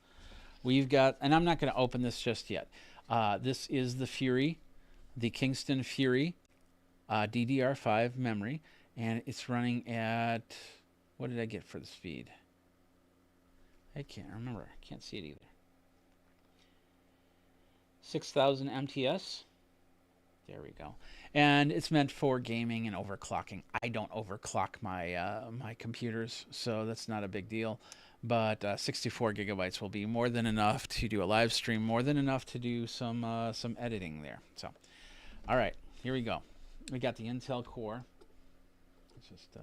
we've got, and I'm not going to open this just yet. This is the Fury, the Kingston Fury DDR5 memory, and it's running at, what did I get for the speed? I can't remember. I can't see it either. 6,000 MTS. There we go. And it's meant for gaming and overclocking. I don't overclock my my computers, so that's not a big deal. But 64 gigabytes will be more than enough to do a live stream, more than enough to do some editing there. So, all right, here we go. We got the Intel Core. Let's just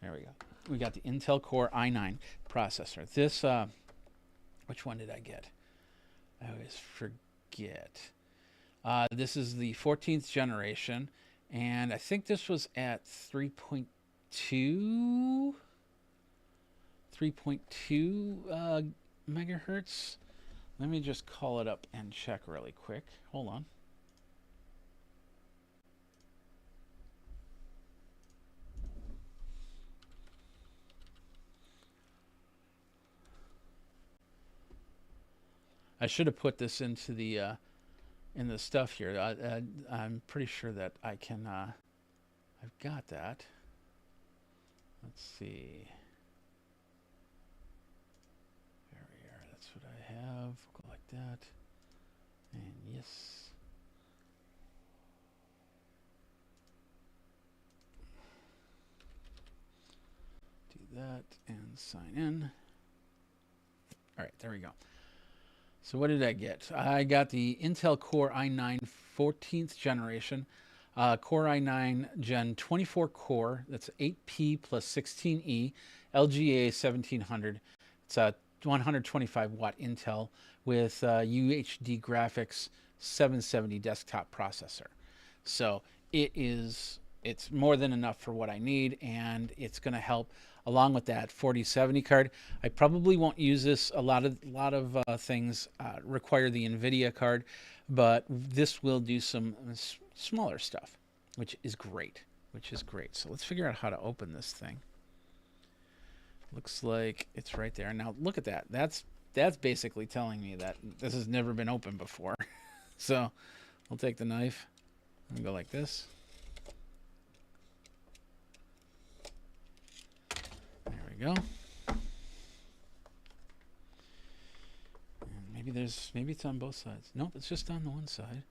there we go. We got the Intel Core i9 processor. This, which one did I get? I always forget. This is the 14th generation, and I think this was at 3.2 megahertz. Let me just call it up and check really quick. Hold on. I should have put this into the in the stuff here. I'm pretty sure that I can. I've got that. Let's see. There we are. That's what I have. Go like that. And yes. Do that and sign in. All right, there we go. So what did I get? I got the Intel Core i9 14th generation. Core i9 Gen 24 core. That's 8P plus 16E. LGA 1700. It's a 125 watt Intel with UHD graphics 770 desktop processor. So it's more than enough for what I need, and it's going to help along with that 4070 card. I probably won't use this. A lot of things require the NVIDIA card, but this will do some smaller stuff, which is great. So let's figure out how to open this thing. Looks like it's right there. Now look at that. That's basically telling me that this has never been opened before. So I'll take the knife and go like this. There we go. And maybe it's on both sides. Nope, it's just on the one side.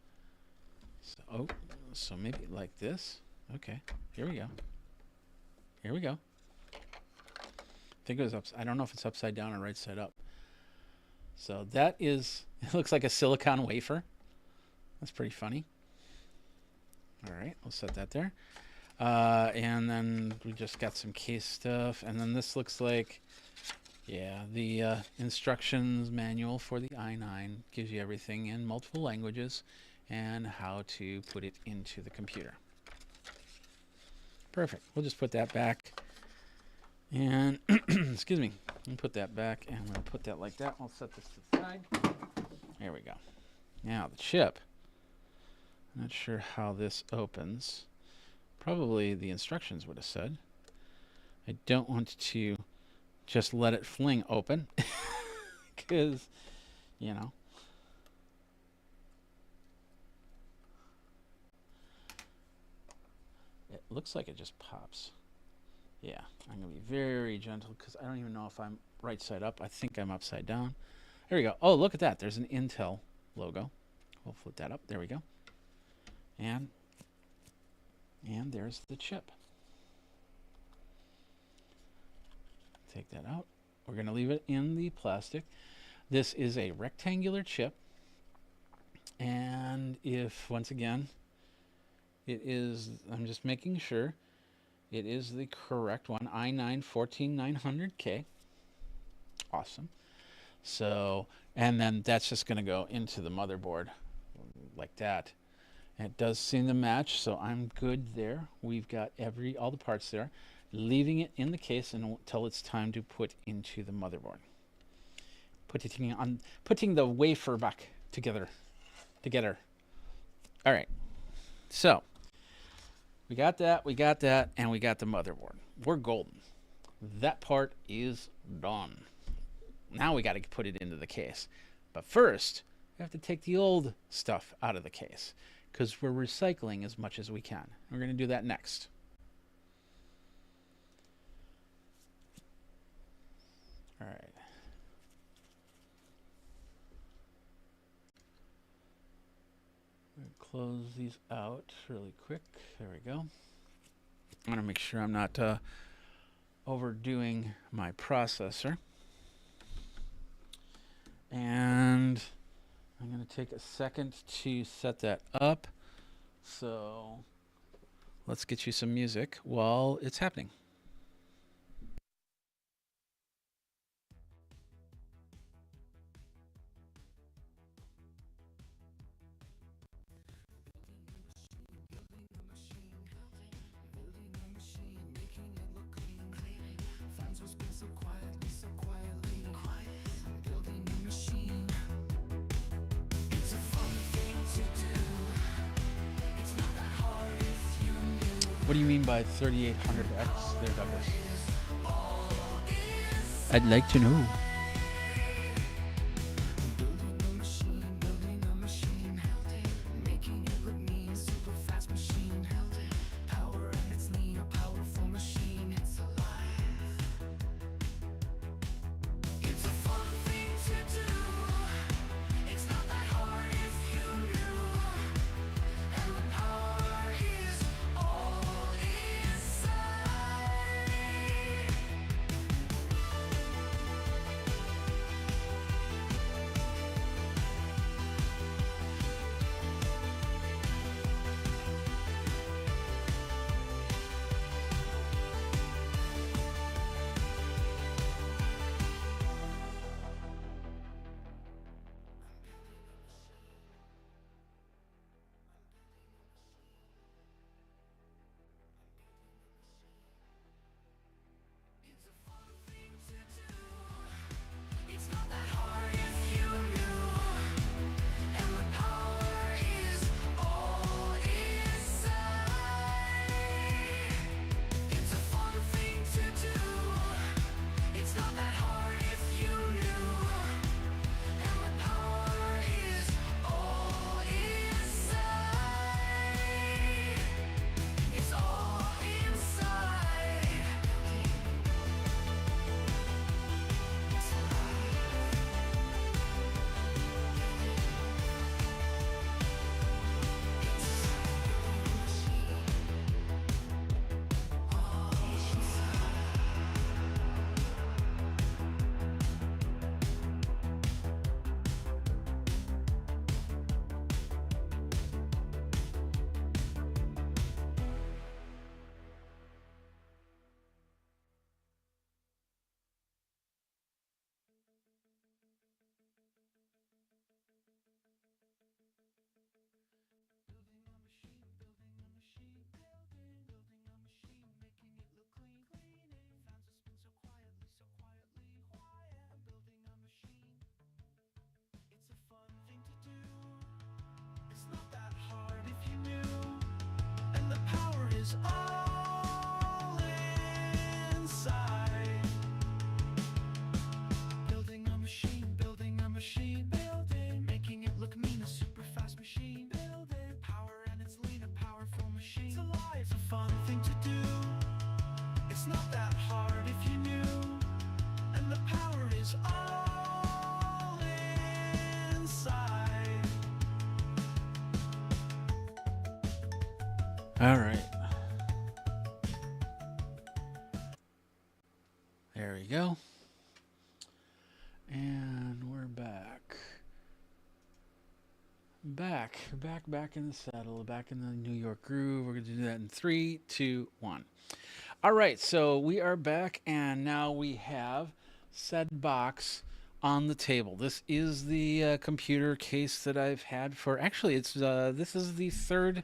So maybe like this. Okay, here we go. I think it was I don't know if it's upside down or right side up. So that is, it looks like a silicon wafer. That's pretty funny. All right, we'll set that there. And then we just got some case stuff. And then this looks like, yeah, the instructions manual for the i9 gives you everything in multiple languages and how to put it into the computer. Perfect. We'll just put that back. And, excuse me, I'll put that back and I'll put that like that. I'll set this to the side. There we go. Now the chip. Not sure how this opens. Probably the instructions would have said. I don't want to just let it fling open because, you know. It looks like it just pops. Yeah, I'm going to be very gentle because I don't even know if I'm right side up. I think I'm upside down. There we go. Oh, look at that. There's an Intel logo. We'll flip that up. There we go. And there's the chip. Take that out. We're going to leave it in the plastic. This is a rectangular chip. And if, once again, it is, I'm just making sure it is the correct one, i9 14900K. Awesome. So, and then that's just going to go into the motherboard like that. And it does seem to match, so I'm good there. We've got all the parts there. Leaving it in the case until it's time to put into the motherboard. Putting the wafer back together. All right. So we got that, and we got the motherboard. We're golden. That part is done. Now we got to put it into the case. But first, we have to take the old stuff out of the case because we're recycling as much as we can. We're going to do that next. All right. Close these out really quick. There we go. I want to make sure I'm not overdoing my processor. And I'm going to take a second to set that up. So let's get you some music while it's happening. What do you mean by 3800X there, Douglas? I'd like to know. is all inside. Building a machine, building a machine, building, making it look mean, a super fast machine, building, power and it's lean, a powerful machine. It's alive, it's a fun thing to do. It's not that hard if you knew, and the power is all inside. All right. There we go. And we're back. Back in the saddle, back in the New York groove. We're going to do that in 3, 2, 1. All right, so we are back, and now we have said box on the table. This is the computer case that I've had for, actually, this is the third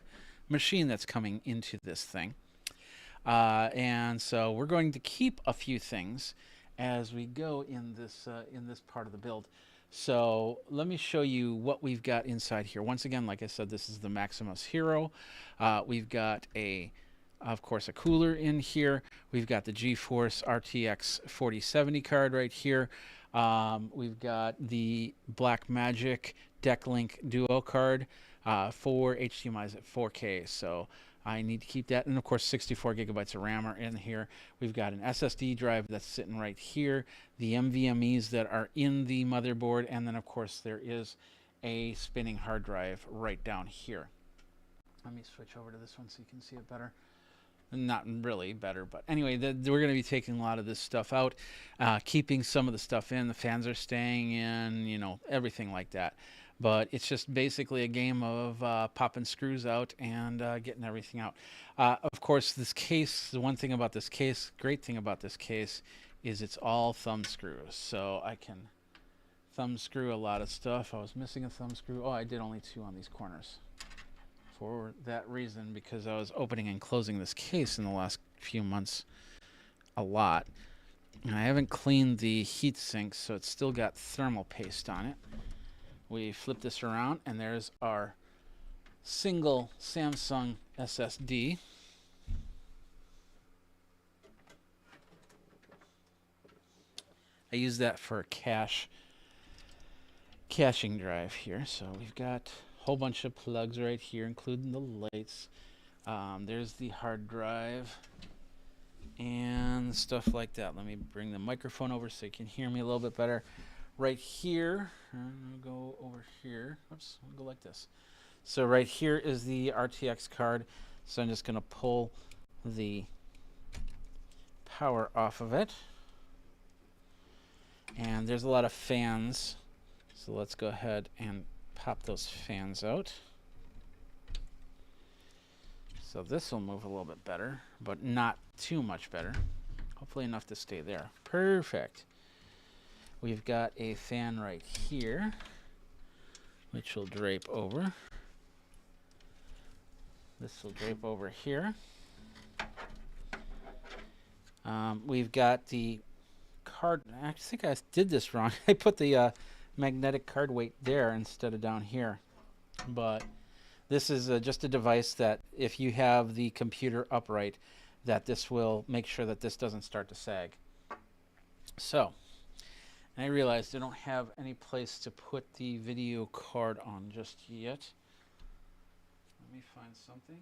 machine that's coming into this thing. And so we're going to keep a few things as we go in this part of the build. So let me show you what we've got inside here. Once again, like I said, this is the Maximus Hero. We've got of course, a cooler in here. We've got the GeForce RTX 4070 card right here. We've got the Blackmagic Decklink Duo card for HDMI's at 4K. So I need to keep that. And of course, 64 gigabytes of RAM are in here. We've got an SSD drive that's sitting right here. The NVMEs that are in the motherboard. And then, of course, there is a spinning hard drive right down here. Let me switch over to this one so you can see it better. Not really better, but anyway, we're going to be taking a lot of this stuff out, keeping some of the stuff in. The fans are staying in, you know, everything like that. But it's just basically a game of popping screws out and getting everything out. Of course, this case, the one thing about this case, great thing about this case, is it's all thumb screws. So I can thumb screw a lot of stuff. I was missing a thumb screw. Oh, I did only 2 on these corners. For that reason, because I was opening and closing this case in the last few months a lot. And I haven't cleaned the heat sink, so it's still got thermal paste on it. We flip this around, and there's our single Samsung SSD. I use that for a caching drive here. So we've got whole bunch of plugs right here, including the lights. There's the hard drive and stuff like that. Let me bring the microphone over so you can hear me a little bit better. Right here, I'm gonna go over here. Oops, I'll go like this. So right here is the RTX card. So I'm just gonna pull the power off of it. And there's a lot of fans. So let's go ahead and pop those fans out. So this will move a little bit better, but not too much better. Hopefully enough to stay there. Perfect. We've got a fan right here, which will drape over. This will drape over here. We've got the card. I think I did this wrong. I put the magnetic card weight there instead of down here, but this is just a device that if you have the computer upright, that this will make sure that this doesn't start to sag. So, and I realized I don't have any place to put the video card on just yet. Let me find something.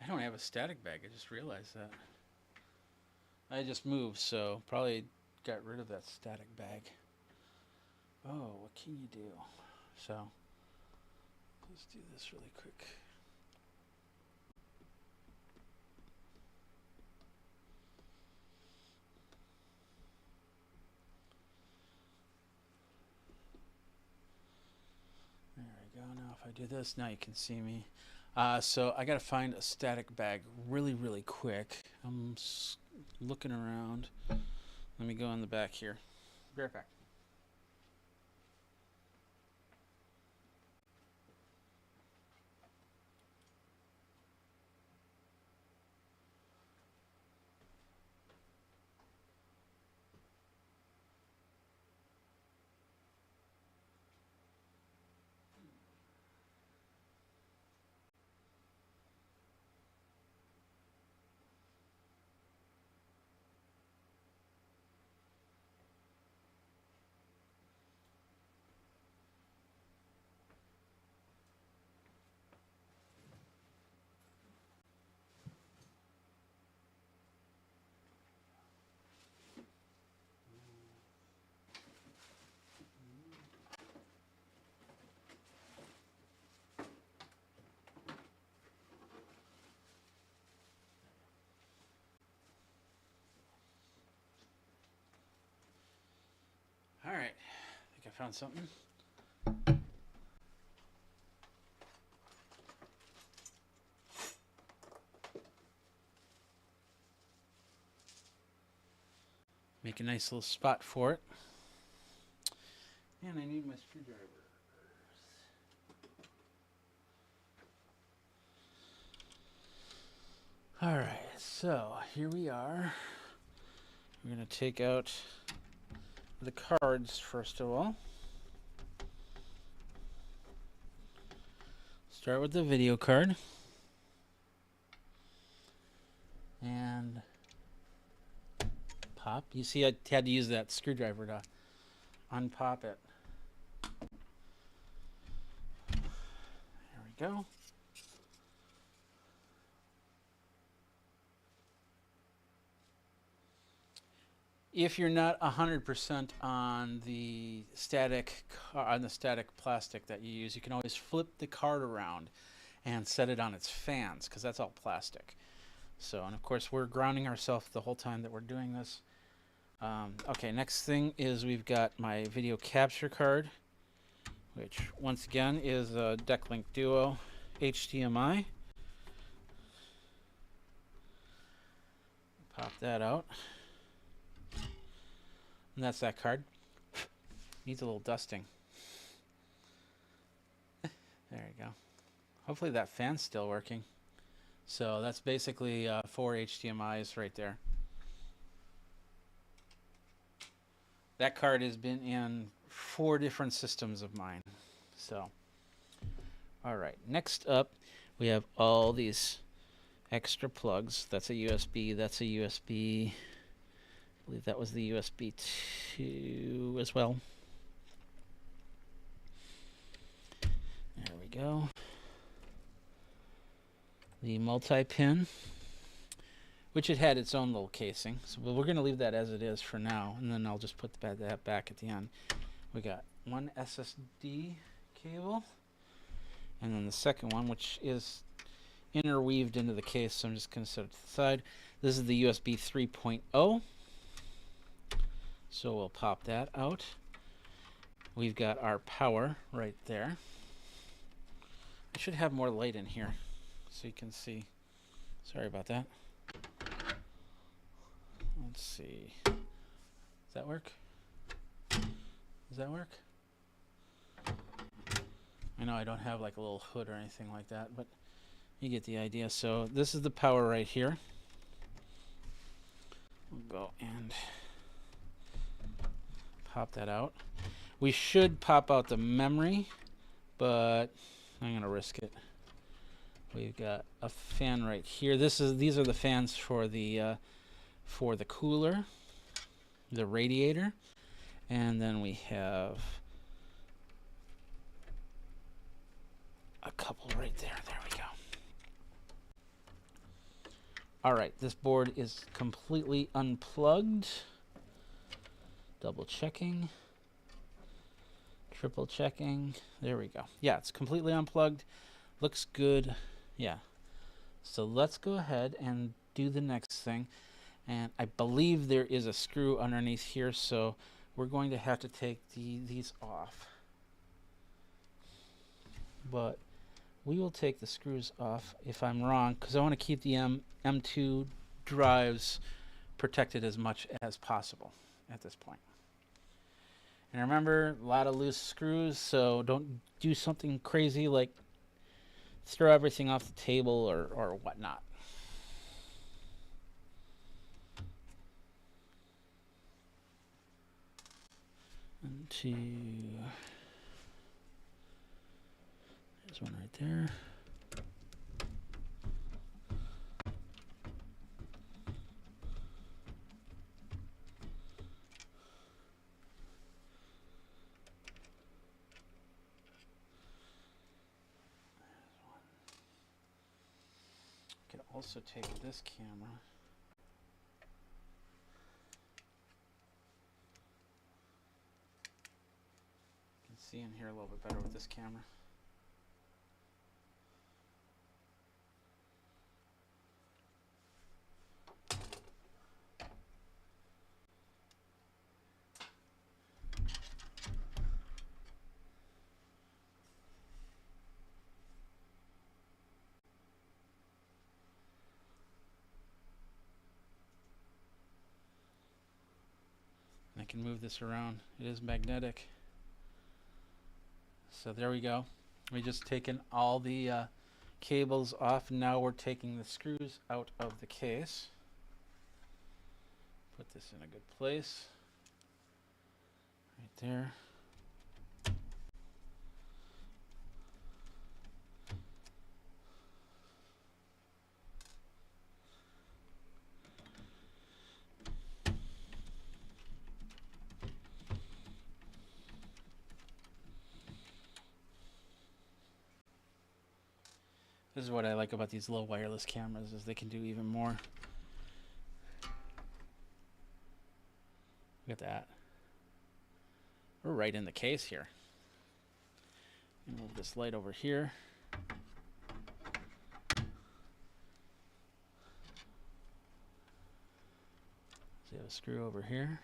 I don't have a static bag. I just realized that. I just moved, so probably got rid of that static bag. Oh, what can you do? So, let's do this really quick. There we go. Now if I do this, now you can see me. So I gotta find a static bag really quick. I'm looking around. Let me go in the back here. Be right back. found something. Make a nice little spot for it. And I need my screwdriver. All right, so here we are. We're going to take out the cards first of all. Start with the video card. And pop. You see, I had to use that screwdriver to unpop it. There we go. If you're not 100% on the static plastic that you use, you can always flip the card around and set it on its fans, because that's all plastic. So, and of course, we're grounding ourselves the whole time that we're doing this. Okay, next thing is we've got my video capture card, which once again is a DeckLink Duo HDMI. Pop that out. And that's that card. Needs a little dusting. There you go. Hopefully that fan's still working. So that's basically 4 HDMIs right there. That card has been in 4 different systems of mine. So, all right. Next up, we have all these extra plugs. That's a USB. That's a USB. I believe that was the USB 2 as well. There we go. The multi-pin, which it had its own little casing. So we're going to leave that as it is for now, and then I'll just put that back at the end. We got one SSD cable, and then the second one, which is interweaved into the case, so I'm just going to set it to the side. This is the USB 3.0. So we'll pop that out. We've got our power right there. I should have more light in here so you can see. Sorry about that. Let's see. Does that work? Does that work? I know I don't have like a little hood or anything like that, but you get the idea. So this is the power right here. We'll go and pop that out. We should pop out the memory, but I'm gonna risk it. We've got a fan right here. These are the fans for the cooler, the radiator, and then we have a couple right there. There we go. All right, this board is completely unplugged. Double checking, triple checking. There we go. Yeah, it's completely unplugged. Looks good. Yeah. So let's go ahead and do the next thing. And I believe there is a screw underneath here, so we're going to have to take these off. But we will take the screws off if I'm wrong, because I want to keep the M2 drives protected as much as possible at this point. And remember, a lot of loose screws, so don't do something crazy like throw everything off the table or whatnot. And there's one right there. Also take this camera. You can see in here a little bit better with this camera. I can move this around. It is magnetic. So there we go. We just taken all the cables off. Now we're taking the screws out of the case. Put this in a good place. Right there. This is what I like about these low wireless cameras, is they can do even more. Look at that. We're right in the case here. Move this light over here. So you have a screw over here.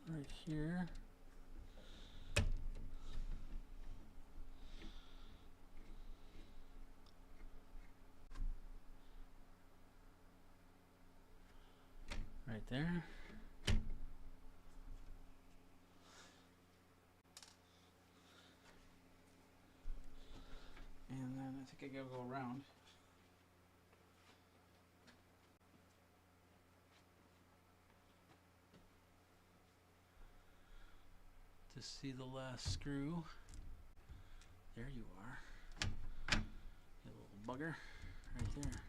Right here. Right there. And then I think I gotta go around. To see the last screw. There you are. You little bugger. Right there.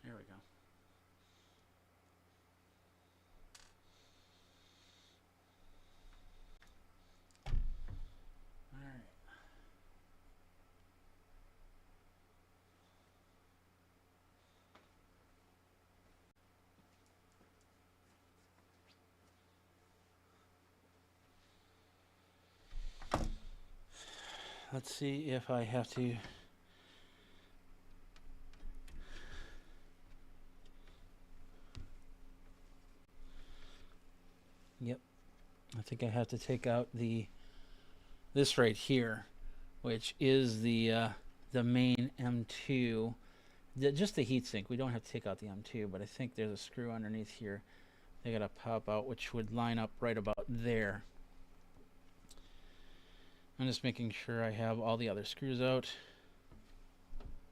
There we go. All right. Let's see if I have to Yep. I think I have to take out this right here, which is the main M2. Just the heatsink. We don't have to take out the M2, but I think there's a screw underneath here. They gotta pop out, which would line up right about there. I'm just making sure I have all the other screws out.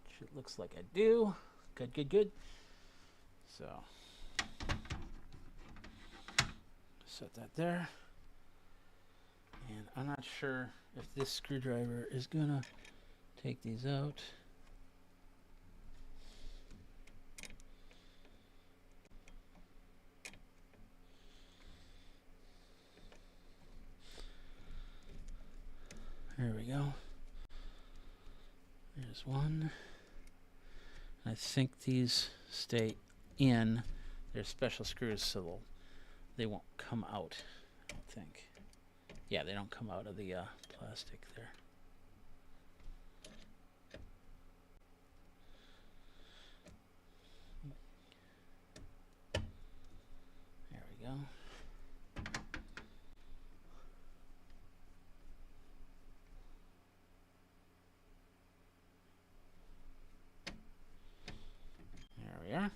Which it looks like I do. Good, good, good. So set that there. And I'm not sure if this screwdriver is gonna take these out. There we go. There's one. I think these stay in. They're special screws, so they won't come out, I don't think. Yeah, they don't come out of the plastic there. There we go. There we are.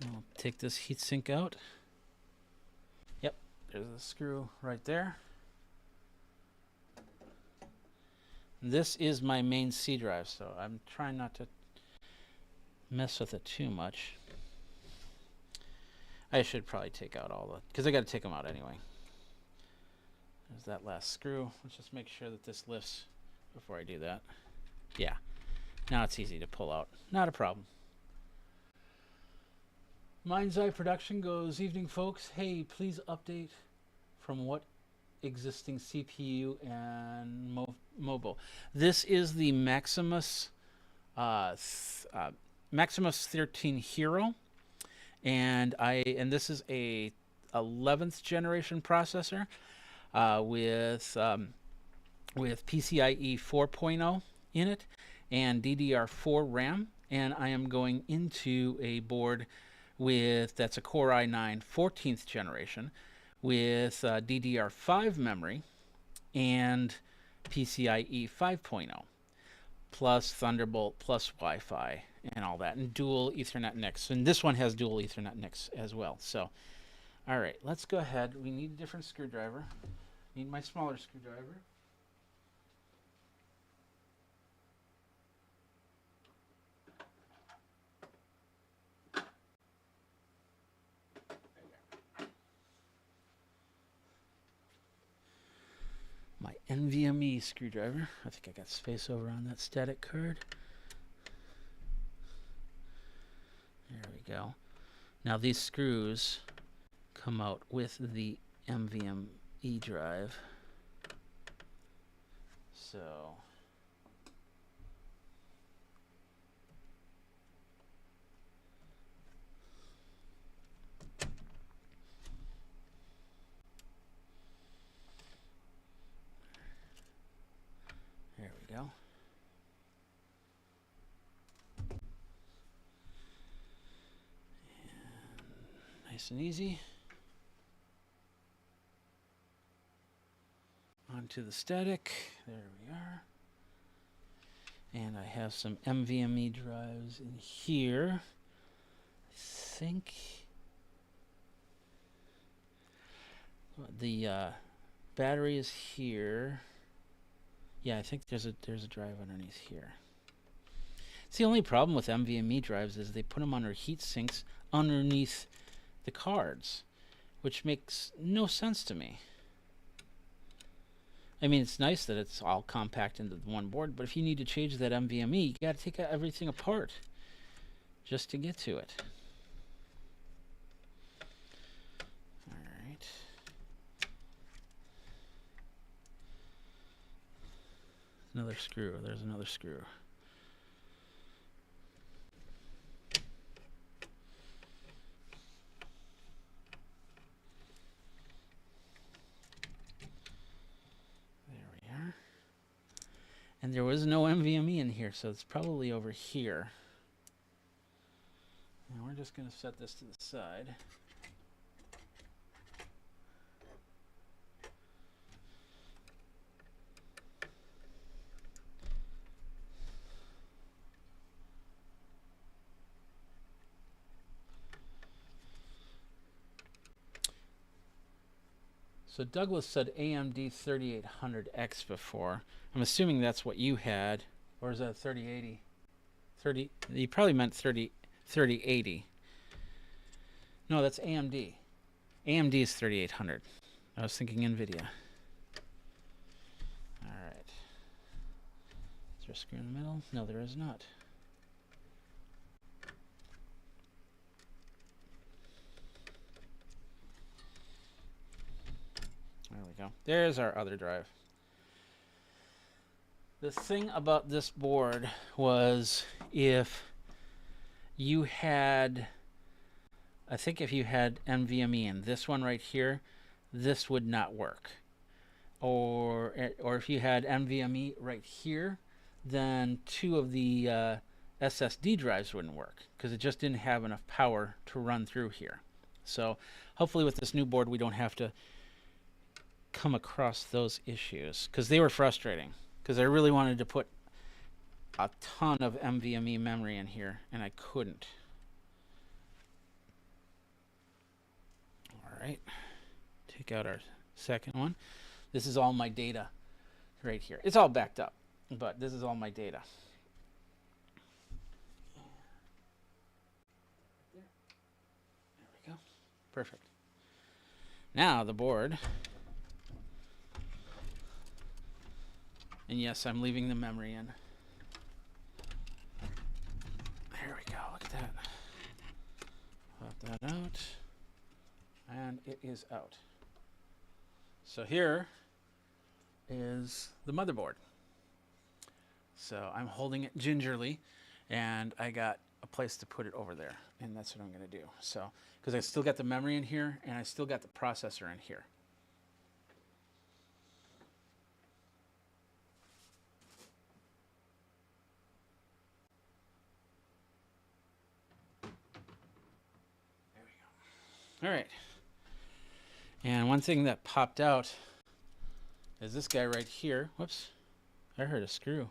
I'll take this heatsink out. Yep, there's a screw right there. This is my main C drive, so I'm trying not to mess with it too much. I should probably take out all the, because I got to take them out anyway. There's that last screw. Let's just make sure that this lifts before I do that. Yeah, now it's easy to pull out. Not a problem. Mind's Eye Production goes, evening folks. Hey, please update from what existing CPU and mobile. This is the Maximus Maximus 13 Hero, and this is a 11th generation processor with PCIe 4.0 in it and DDR4 RAM, and I am going into a board that's a Core i9 14th generation with DDR5 memory and PCIe 5.0 plus Thunderbolt plus Wi-Fi and all that, and dual Ethernet NICs, and this one has dual Ethernet NICs as well. So all right, let's go ahead. We need a different screwdriver. Need my smaller screwdriver. My NVMe screwdriver. I think I got space over on that static card. There we go. Now these screws come out with the NVMe drive. So there we go. And nice and easy. Onto the static. There we are. And I have some NVMe drives in here. I think the battery is here. Yeah, I think there's a drive underneath here. It's the only problem with NVMe drives is they put them under heat sinks underneath the cards, which makes no sense to me. I mean, it's nice that it's all compact into one board, but if you need to change that NVMe, you got to take everything apart just to get to it. All right. Another screw. There's another screw. And there was no NVMe in here, so it's probably over here. And we're just going to set this to the side. So Douglas said AMD 3800X before. I'm assuming that's what you had, or is that 3080? 30. You probably meant 3080. No, that's AMD. AMD is 3800. I was thinking NVIDIA. All right. Is there a screw in the middle? No, there is not. There we go. There's our other drive. The thing about this board was if you had, I think if you had NVMe in this one right here, this would not work. Or if you had NVMe right here, then two of the SSD drives wouldn't work because it just didn't have enough power to run through here. So hopefully with this new board we don't have to come across those issues, because they were frustrating, because I really wanted to put a ton of NVMe memory in here and I couldn't. All right, take out our second one. This is all my data right here. It's all backed up, but this is all my data. There we go. Perfect. Now the board. And yes, I'm leaving the memory in. There we go. Look at that. Pop that out. And it is out. So here is the motherboard. So I'm holding it gingerly. And I got a place to put it over there, and that's what I'm going to do. So, because I still got the memory in here, and I still got the processor in here. There we go. All right. And one thing that popped out is this guy right here. Whoops. I heard a screw.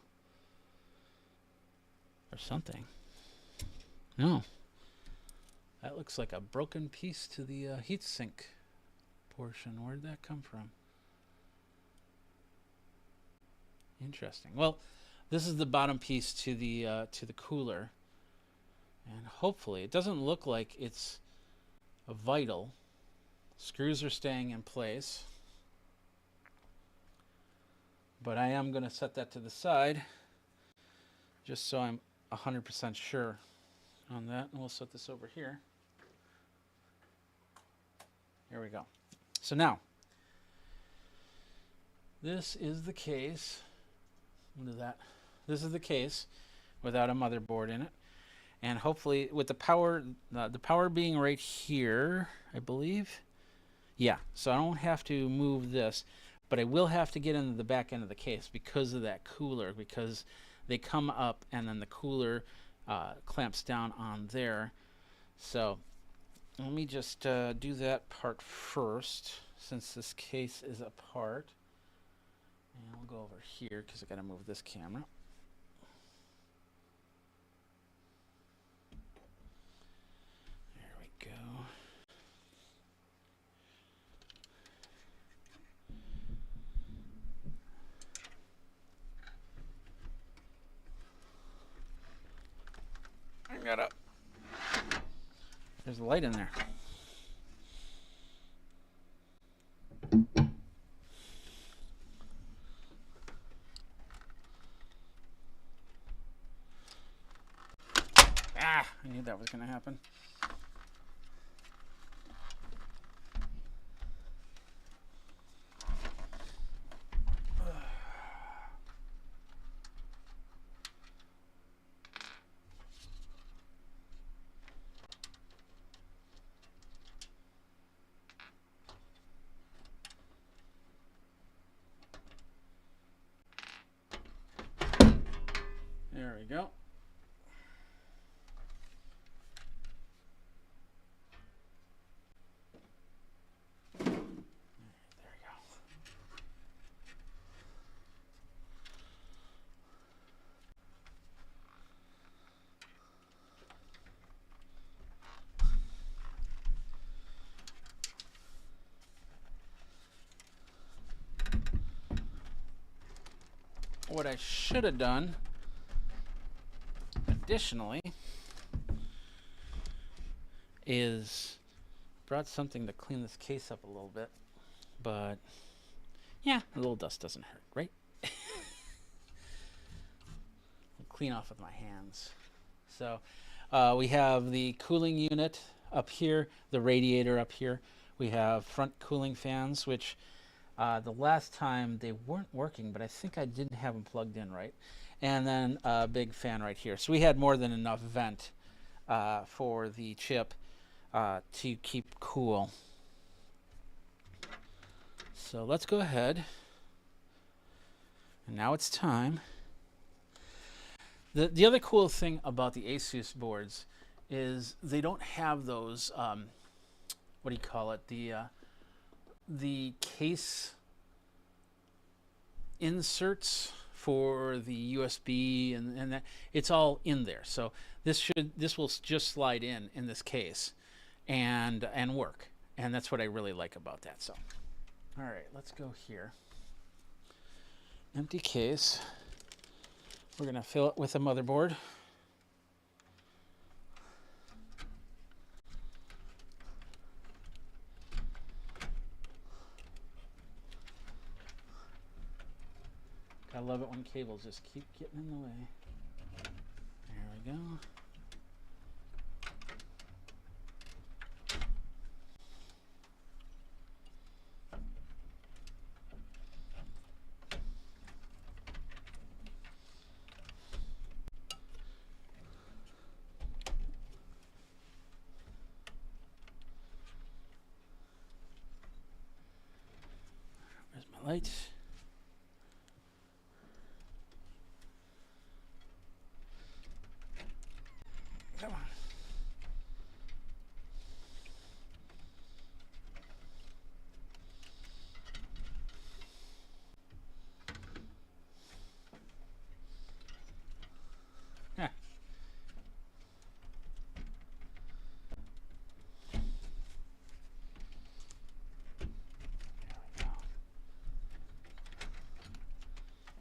Or something. No. That looks like a broken piece to the heatsink portion. Where'd that come from? Interesting. Well, this is the bottom piece to the cooler. And hopefully, it doesn't look like it's a vital. Screws are staying in place. But I am going to set that to the side just so I'm 100% sure on that. And we'll set this over here. There we go. So now, this is the case. What is that? This is the case without a motherboard in it. And hopefully with the power being right here, I believe. Yeah, so I don't have to move this, but I will have to get into the back end of the case because of that cooler, because they come up and then the cooler clamps down on there. So let me just do that part first, since this case is apart. And I'll go over here because I got to move this camera. There we go. I got up. There's a light in there. Ah, I knew that was going to happen. There we go. There we go. What I should have done additionally is brought something to clean this case up a little bit, but yeah, a little dust doesn't hurt, right? I'll clean off with my hands. So we have the cooling unit up here, the radiator up here. We have front cooling fans, which the last time they weren't working, but I think I didn't have them plugged in right. And then a big fan right here. So we had more than enough vent for the chip to keep cool. So let's go ahead. And now it's time. The other cool thing about the Asus boards is they don't have those, what do you call it, the case inserts for the USB and that, it's all in there. So this will just slide in this case and work. And that's what I really like about that. So all right, let's go here. Empty case. We're going to fill it with a motherboard. I love it when cables just keep getting in the way. There we go. light. Come on. Yeah.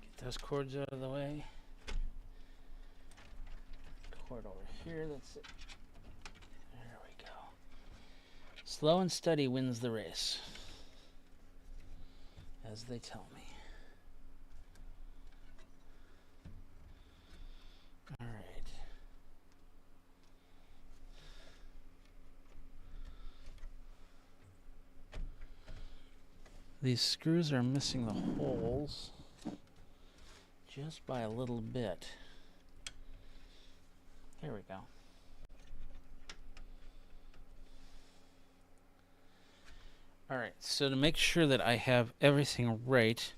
Get those cords out of the way. Cord over here, that's it. There we go. Slow and steady wins the race, as they tell me. All right. These screws are missing the holes just by a little bit. There we go. All right, so to make sure that I have everything right,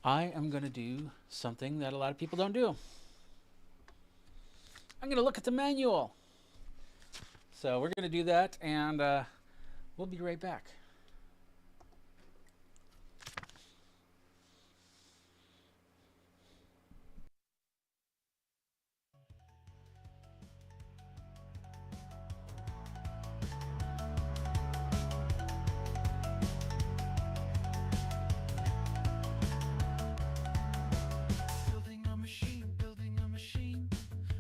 I am going to do something that a lot of people don't do. I'm going to look at the manual. So we're going to do that, and we'll be right back. Building a machine, building a machine.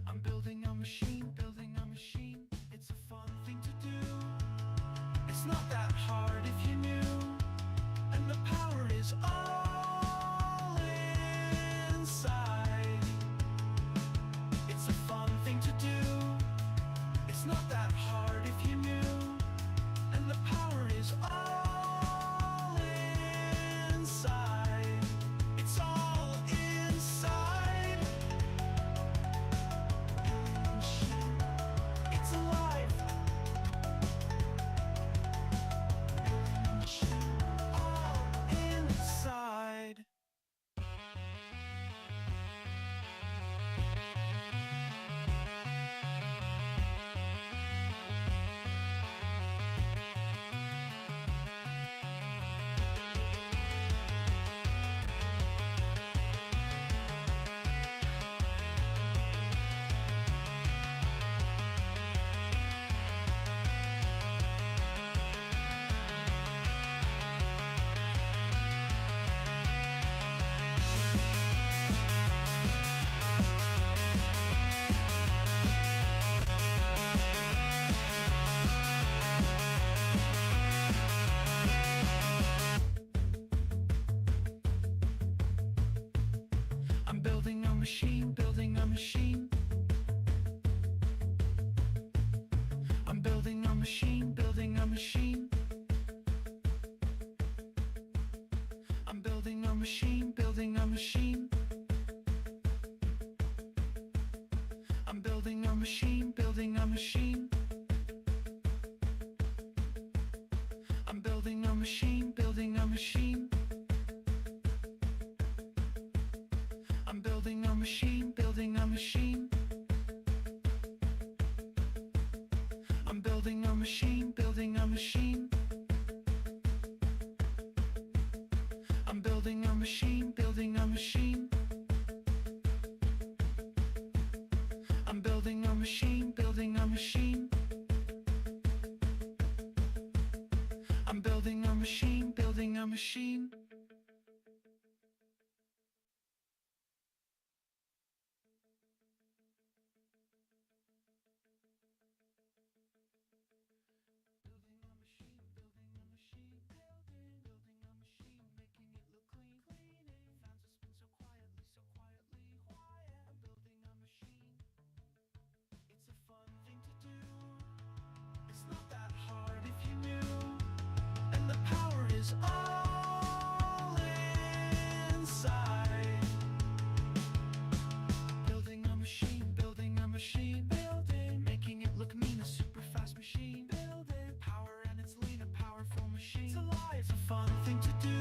I'm building a machine, building a machine. It's a fun thing to do. It's not that hard if you knew. And the power is all inside. It's a fun thing to do. It's not that hard if you knew. And the power is all inside. It's all inside. It's alive. All inside. I'm building a machine, building a machine. I'm building a machine, building a machine. I'm building a machine, building a machine. I'm building a machine, building a machine. I'm building a machine, building a machine. I'm building a machine, building a machine. I'm building a machine, building a machine. I'm building a machine, building a machine. I'm building a machine, building a machine. I'm building a machine, building a machine. Building a machine, building a machine, building a machine, making it look clean, cleaning. Fans will spin so quietly, quiet. I'm building a machine. It's a fun thing to do. It's not that hard if you knew. And the power is all inside. Building a machine, building a machine, building, making it look mean, a super fast machine. Building power and it's lean, a powerful machine. It's alive, it's a fun thing to do.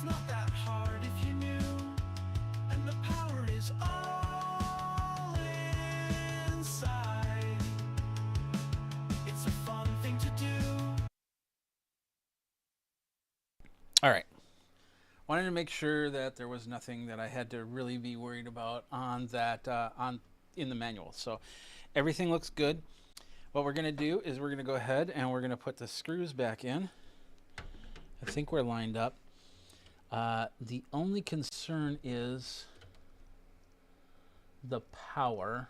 not that hard if you knew, and the power is all inside. It's a fun thing to do. All right. Wanted to make sure that there was nothing that I had to really be worried about on that in the manual. So everything looks good. What we're going to do is we're going to go ahead and we're going to put the screws back in. I think we're lined up. The only concern is the power.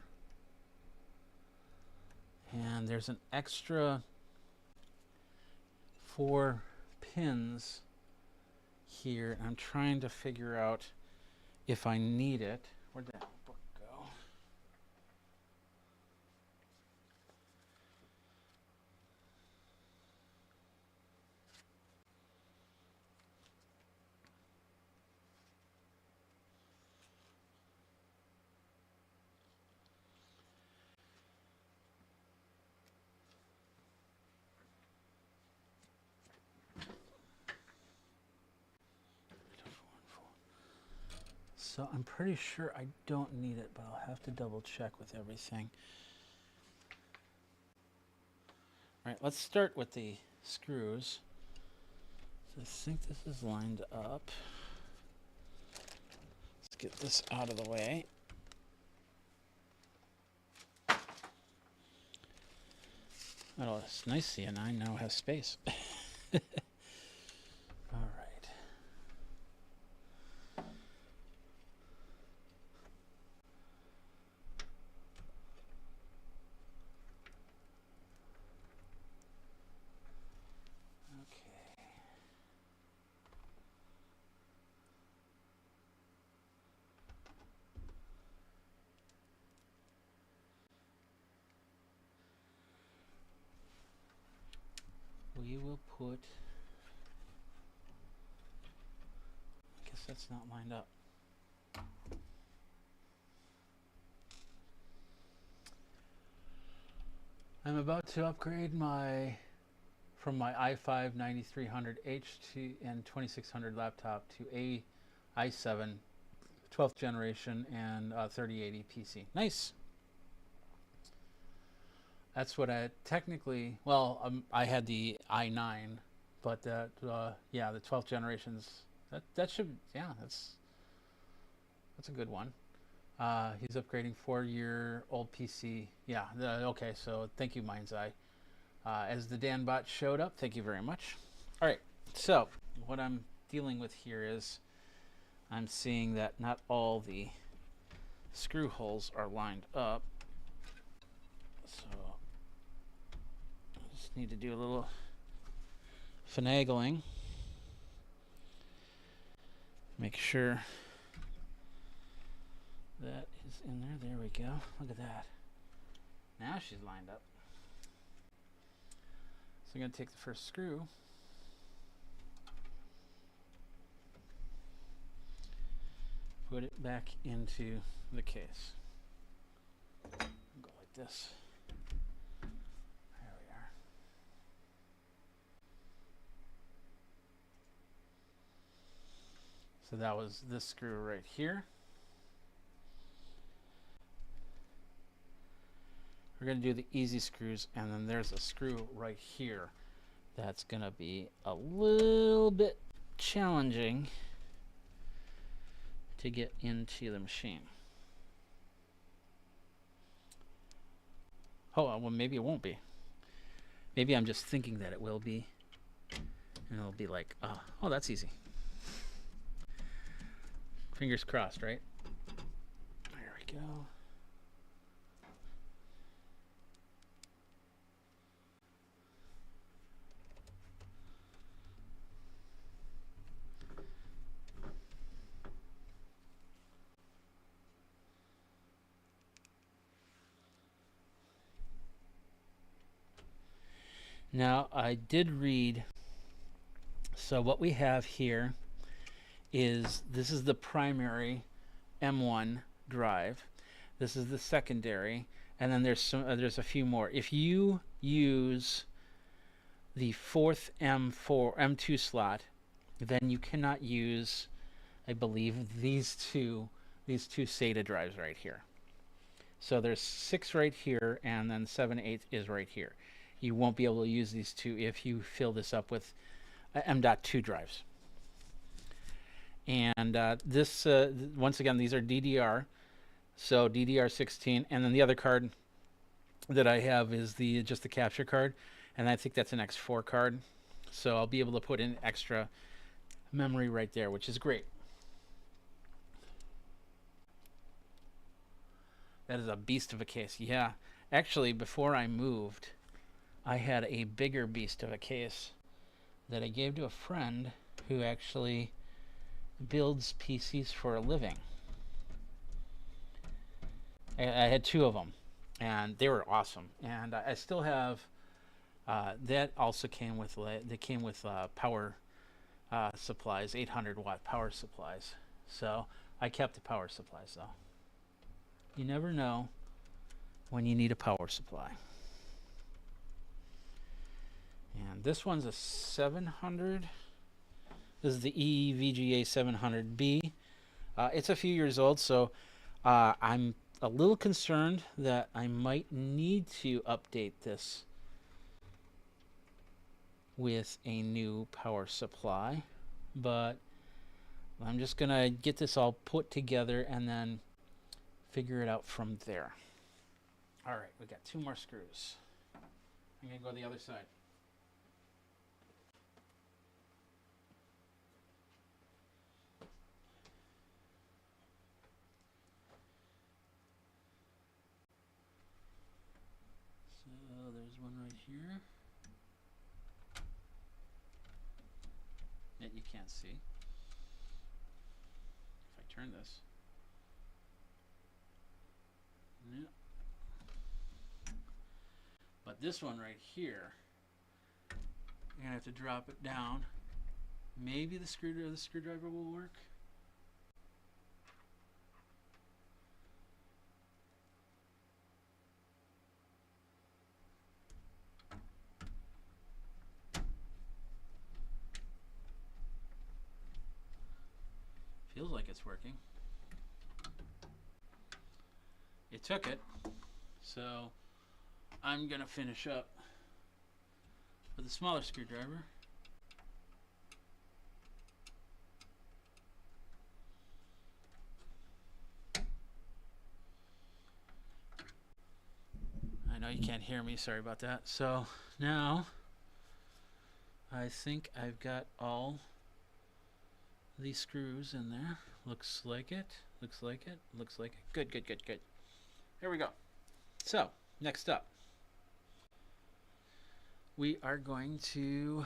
And there's an extra 4 pins here. I'm trying to figure out if I need it. Where'd that book go? So I'm pretty sure I don't need it, but I'll have to double check with everything. All right, let's start with the screws. So I think this is lined up. Let's get this out of the way. Oh, it's nice seeing I now have space. All right. Okay. We will put, I guess that's not lined up. I'm about to upgrade from my i5 9300H and 2600 laptop to a i7 12th generation and 3080 PC. Nice. That's what I technically, well, I had the i9, but that, yeah, the 12th generations, that should, yeah, that's a good one. He's upgrading 4-year-old PC. Yeah, okay, so thank you, Mind's Eye. As the Danbot showed up, thank you very much. All right, so what I'm dealing with here is I'm seeing that not all the screw holes are lined up. So I just need to do a little finagling. Make sure that is in there. There we go. Look at that. Now she's lined up. So I'm going to take the first screw. Put it back into the case. Go like this. There we are. So that was this screw right here. We're going to do the easy screws, and then there's a screw right here that's going to be a little bit challenging to get into the machine. Oh, well, maybe it won't be. Maybe I'm just thinking that it will be, and it'll be like, oh, that's easy. Fingers crossed, right? There we go. Now, I did read, so what we have here is, this is the primary M1 drive. This is the secondary, and then there's a few more. If you use the fourth M2 slot then you cannot use, I believe, these two SATA drives right here. So there's 6 right here, and then 7/8 is right here. You won't be able to use these two if you fill this up with M.2 drives. And this, once again, these are DDR, so DDR16, and then the other card that I have is just the capture card, and I think that's an X4 card. So I'll be able to put in extra memory right there, which is great. That is a beast of a case. Yeah, actually, before I moved, I had a bigger beast of a case that I gave to a friend who actually builds PCs for a living. I had 2 of them, and they were awesome. And I still have. That also came with power supplies, 800-watt power supplies. So I kept the power supplies though. You never know when you need a power supply. And this one's a 700. This is the EVGA 700B. It's a few years old, so I'm a little concerned that I might need to update this with a new power supply, but I'm just gonna get this all put together and then figure it out from there. All right, we got 2 more screws. I'm gonna go the other side. So there's one right here that you can't see. If I turn this. Yeah. But this one right here, you're gonna have to drop it down. Maybe the screwdriver will work. Feels like it's working. It took it, so I'm gonna finish up with a smaller screwdriver. I know you can't hear me, sorry about that. So now I think I've got all these screws in there. Looks like it, looks like it, looks like it. Good, good, good, good. Here we go. So, next up, we are going to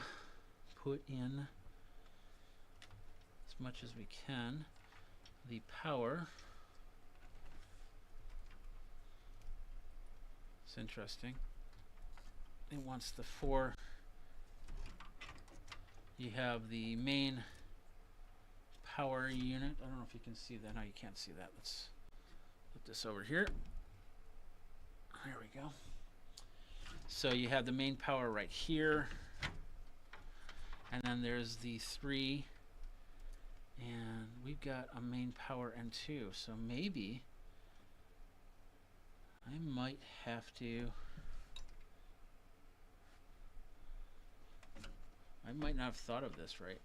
put in as much as we can the power. It's interesting. It wants the 4. You have the main power unit. I don't know if you can see that. No, you can't see that. Let's put this over here. There we go. So you have the main power right here, and then there's the 3, and we've got a main power and 2. So maybe I might have to. I might not have thought of this right.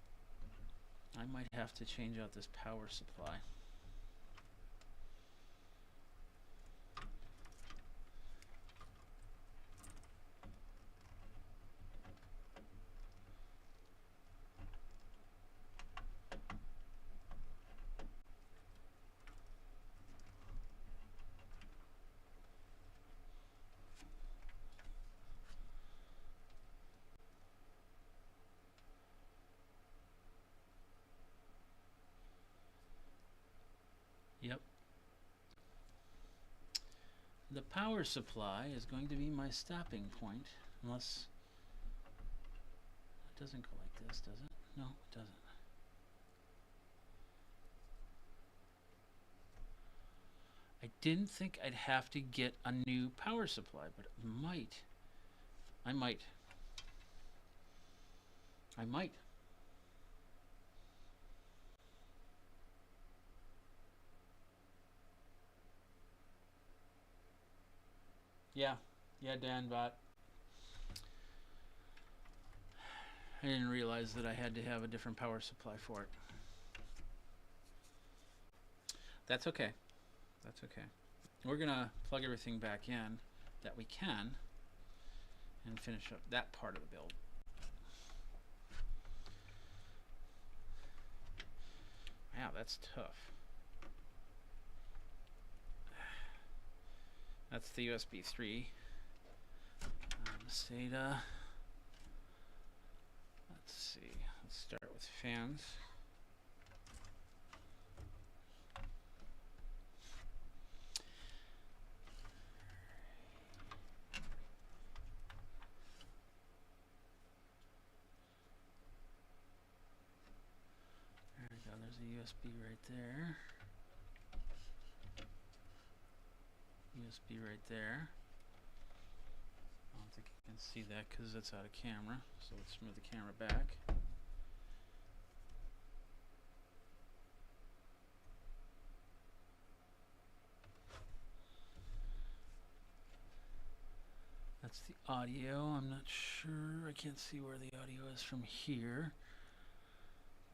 I might have to change out this power supply. Yep. The power supply is going to be my stopping point, unless it doesn't go like this, does it? No, it doesn't. I didn't think I'd have to get a new power supply, but I might. I might. Yeah, Dan bot. I didn't realize that I had to have a different power supply for it. That's okay. That's okay. We're gonna plug everything back in that we can and finish up that part of the build. Wow, that's tough. That's the USB 3 SATA. Let's see. Let's start with fans. There we go. There's a USB right there. USB right there. I don't think you can see that because it's out of camera. So let's move the camera back. That's the audio. I'm not sure. I can't see where the audio is from here.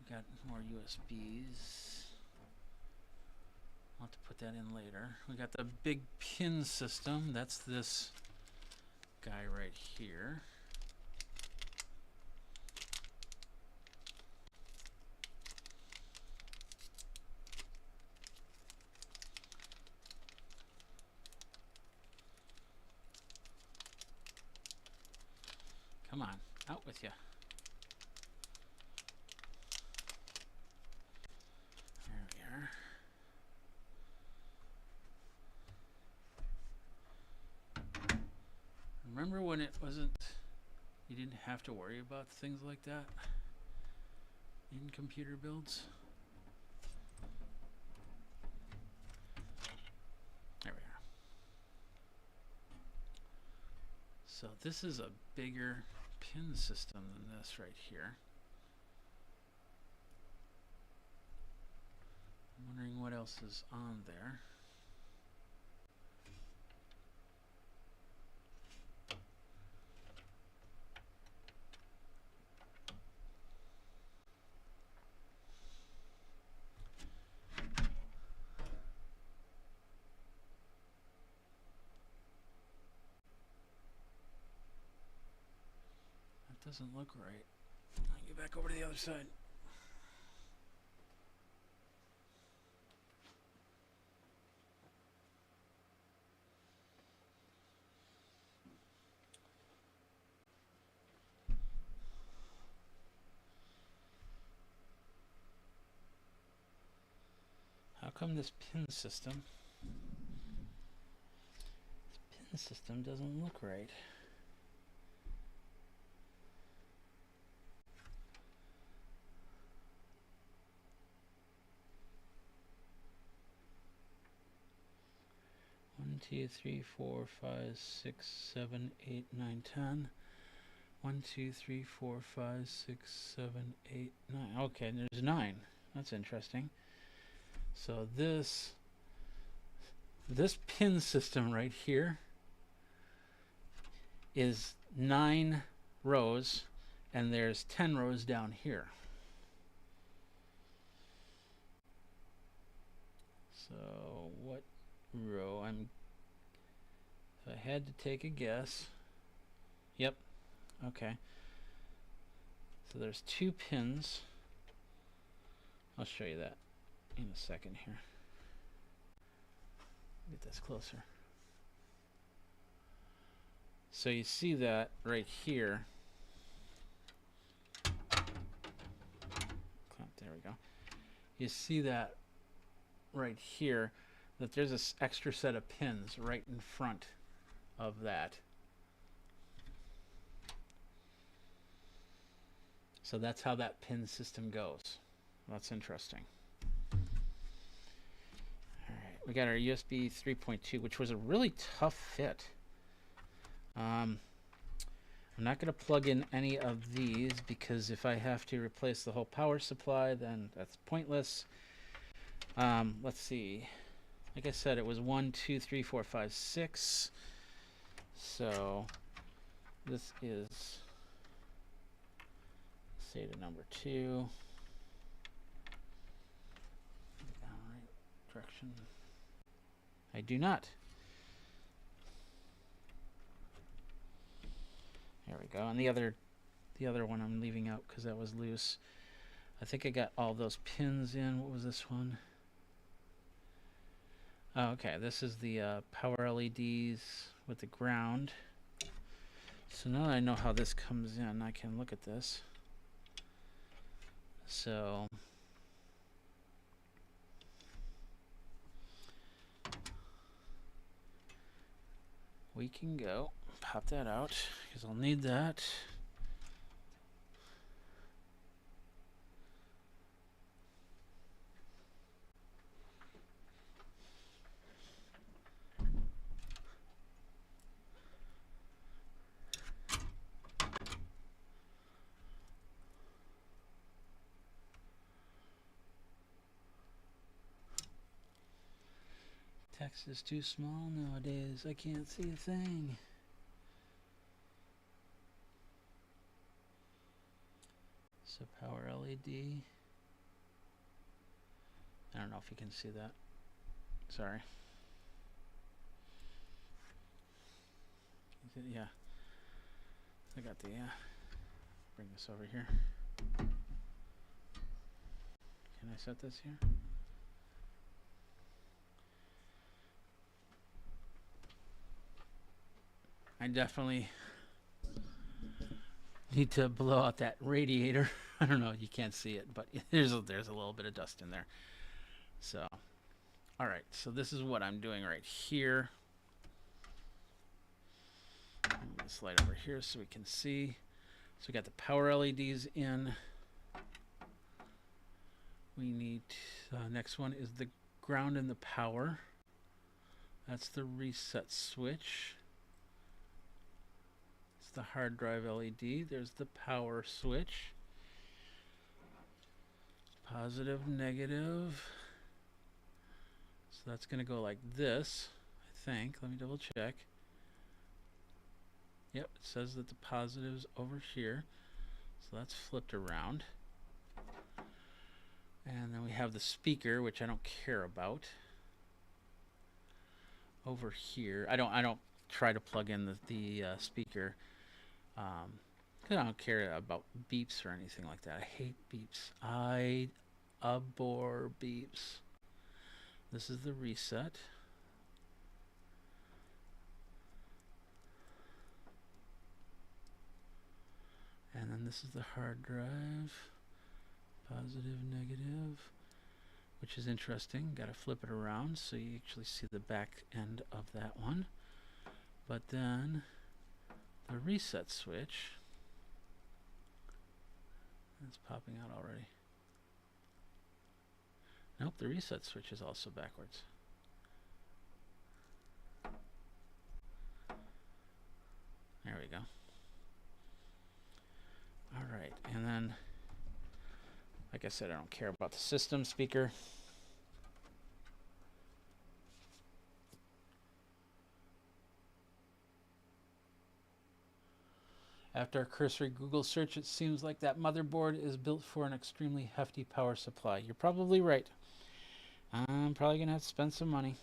We got more USBs. I'll have to put that in later. We got the big pin system. That's this guy right here. Come on, out with you. There we are. Remember when it wasn't, you didn't have to worry about things like that in computer builds? There we are. So this is a bigger pin system than this right here. I'm wondering what else is on there. Doesn't look right. I'll get back over to the other side. How come this pin system doesn't look right? One, 2, 3, 4, 5, 6, 7, 8, 9, 10. 1, 2, 3, 4, 5, 6, 7, 8, 9. Okay, there's 9. That's interesting. So this pin system right here is 9 rows, and there's 10 rows down here. So what row? If I had to take a guess, yep, okay. So there's 2 pins. I'll show you that in a second here. Get this closer. So you see that right here. There we go. You see that right here, that there's this extra set of pins right in front of that. So that's how that pin system goes. That's interesting. Alright, we got our USB 3.2, which was a really tough fit. I'm not going to plug in any of these because if I have to replace the whole power supply, then that's pointless. Let's see. Like I said, it was 1, 2, 3, 4, 5, 6. So this is SATA number 2. Right direction. I do not. There we go. And the other one I'm leaving out because that was loose. I think I got all those pins in. What was this one? Oh, okay, this is the power LEDs with the ground. So now that I know how this comes in, I can look at this. So we can go pop that out because I'll need that. Text is too small nowadays. I can't see a thing. So power LED. I don't know if you can see that. Sorry. Yeah. I got the, bring this over here. Can I set this here? I definitely need to blow out that radiator. I don't know, you can't see it, but there's a little bit of dust in there. So, all right, so this is what I'm doing right here. Let's slide over here so we can see. So we got the power LEDs in. We need, next one is the ground and the power. That's the reset switch. It's the hard drive LED. There's the power switch. Positive, negative. So that's going to go like this, I think. Let me double check. Yep, it says that the positive's over here. So that's flipped around. And then we have the speaker, which I don't care about. Over here. I don't try to plug in the speaker. Cause I don't care about beeps or anything like that. I hate beeps. I abhor beeps. This is the reset. And then this is the hard drive. Positive, negative. Which is interesting. Got to flip it around so you actually see the back end of that one. But then the reset switch. It's popping out already. Nope, the reset switch is also backwards. There we go. All right, and then, like I said, I don't care about the system speaker. After a cursory Google search, it seems like that motherboard is built for an extremely hefty power supply. You're probably right. I'm probably going to have to spend some money.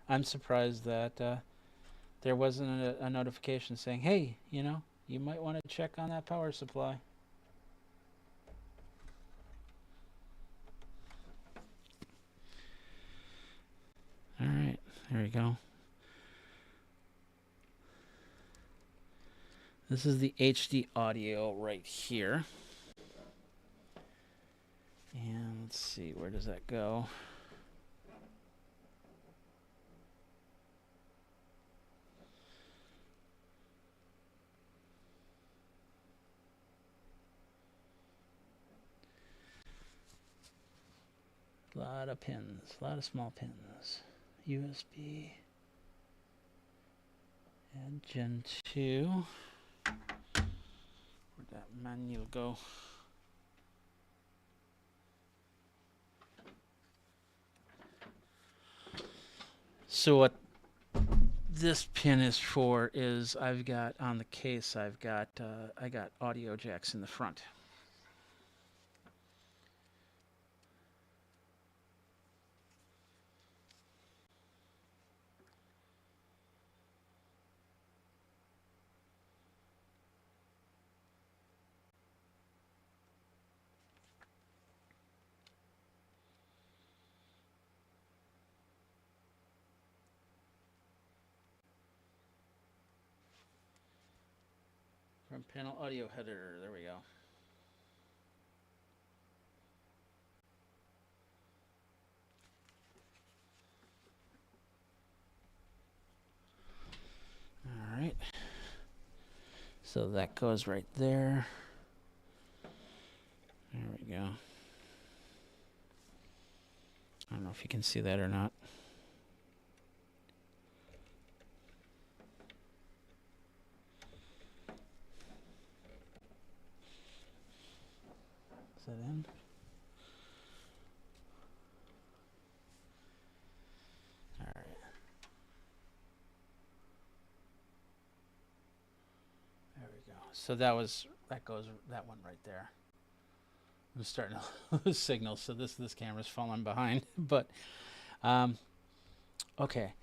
I'm surprised that there wasn't a notification saying, hey, you know, you might want to check on that power supply. All right, there we go. This is the HD audio right here. And let's see, where does that go? A lot of pins, a lot of small pins. USB. And Gen 2. Where'd that manual go? So what this pin is for is I've got on the case, I got audio jacks in the front. Front panel audio header, there we go. All right. So that goes right there. There we go. I don't know if you can see that or not. Is that in? All right. There we go. So that goes that one right there. I'm starting to lose signal, so this camera's falling behind. But okay.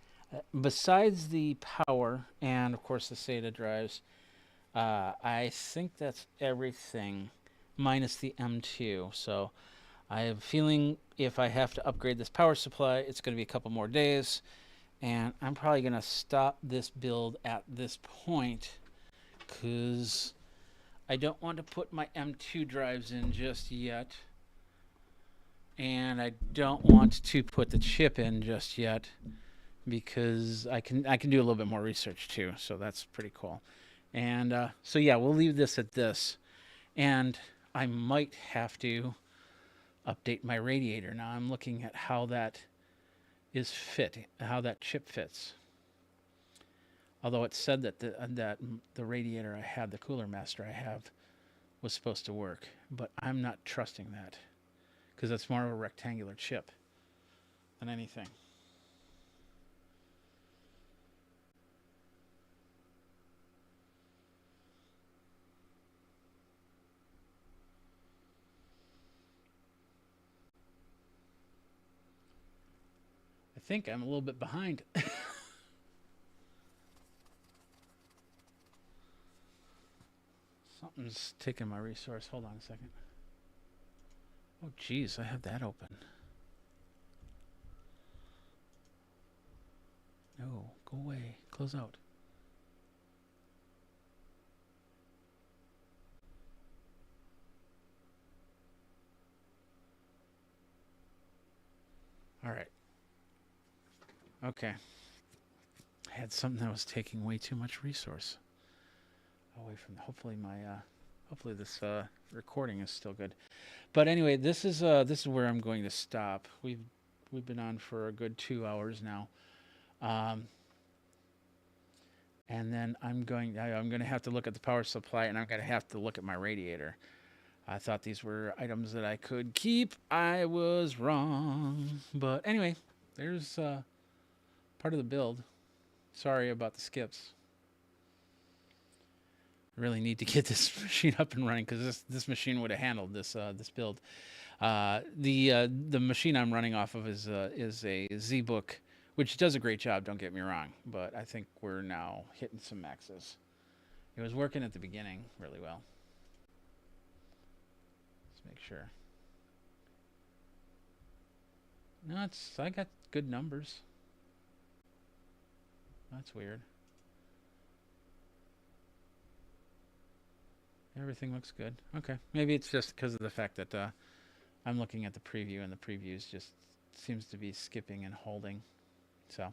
Besides the power and of course the SATA drives, I think that's everything minus the M2. So I have a feeling if I have to upgrade this power supply, it's going to be a couple more days. And I'm probably going to stop this build at this point because I don't want to put my M2 drives in just yet. And I don't want to put the chip in just yet because I can do a little bit more research too. So that's pretty cool. And so yeah, we'll leave this at this. And I might have to update my radiator. Now I'm looking at how that is how that chip fits. Although it said that the radiator I had, the cooler master I have, was supposed to work, but I'm not trusting that because it's more of a rectangular chip than anything. I think I'm a little bit behind. Something's taking my resource. Hold on a second. Oh, geez, I have that open. No, go away. Close out. All right. Okay. I had something that was taking way too much resource away from. Hopefully this recording is still good. But anyway, this is where I'm going to stop. We've been on for a good 2 hours now. And then I'm going to have to look at the power supply, and I'm going to have to look at my radiator. I thought these were items that I could keep. I was wrong. But anyway, there's part of the build. Sorry about the skips. I really need to get this machine up and running because this machine would have handled this build. The machine I'm running off of is a ZBook, which does a great job. Don't get me wrong, but I think we're now hitting some maxes. It was working at the beginning really well. Let's make sure. No, I got good numbers. That's weird. Everything looks good. Okay. Maybe it's just because of the fact that I'm looking at the preview, and the previews just seems to be skipping and holding. So,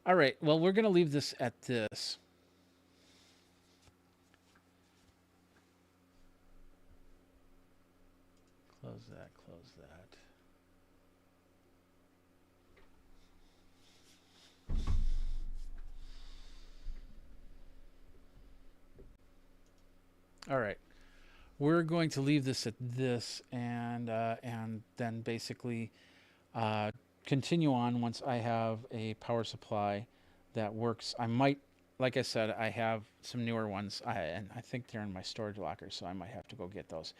all right. Well, we're going to leave this at this. Close that. Close that. All right, we're going to leave this at this, and then basically continue on once I have a power supply that works. I might, like I said, I have some newer ones, and I think they're in my storage locker, so I might have to go get those.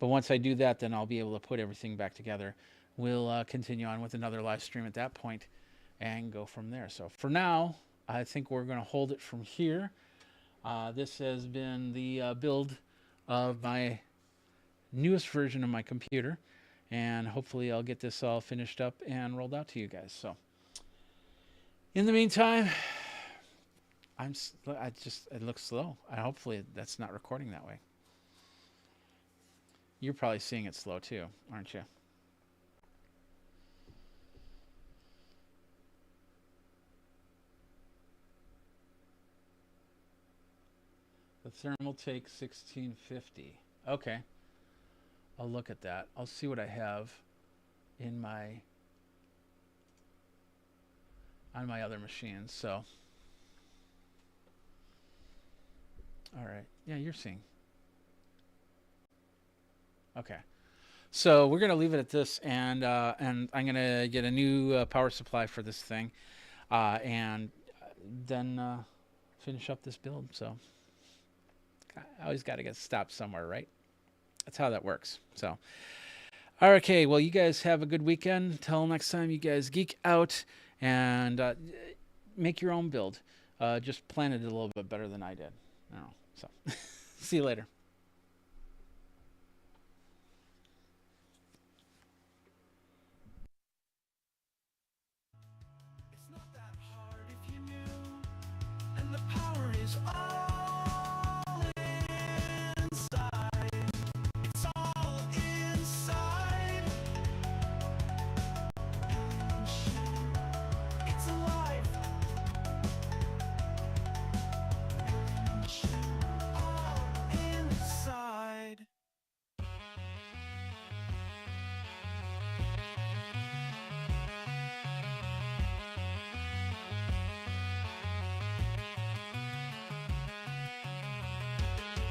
But once I do that, then I'll be able to put everything back together. We'll continue on with another live stream at that point and go from there. So for now, I think we're going to hold it from here. This has been the build of my newest version of my computer, and hopefully I'll get this all finished up and rolled out to you guys. So in the meantime, it looks slow. Hopefully that's not recording that way. You're probably seeing it slow too, aren't you? The thermal take 1650. Okay. I'll look at that. I'll see what I have in on my other machines. So, all right. Yeah, you're seeing. Okay. So we're gonna leave it at this, and I'm gonna get a new power supply for this thing, and then finish up this build. So I always got to get stopped somewhere, right? That's how that works. So, okay. Well, you guys have a good weekend. Till next time, you guys geek out and make your own build. Just plan it a little bit better than I did. So see you later.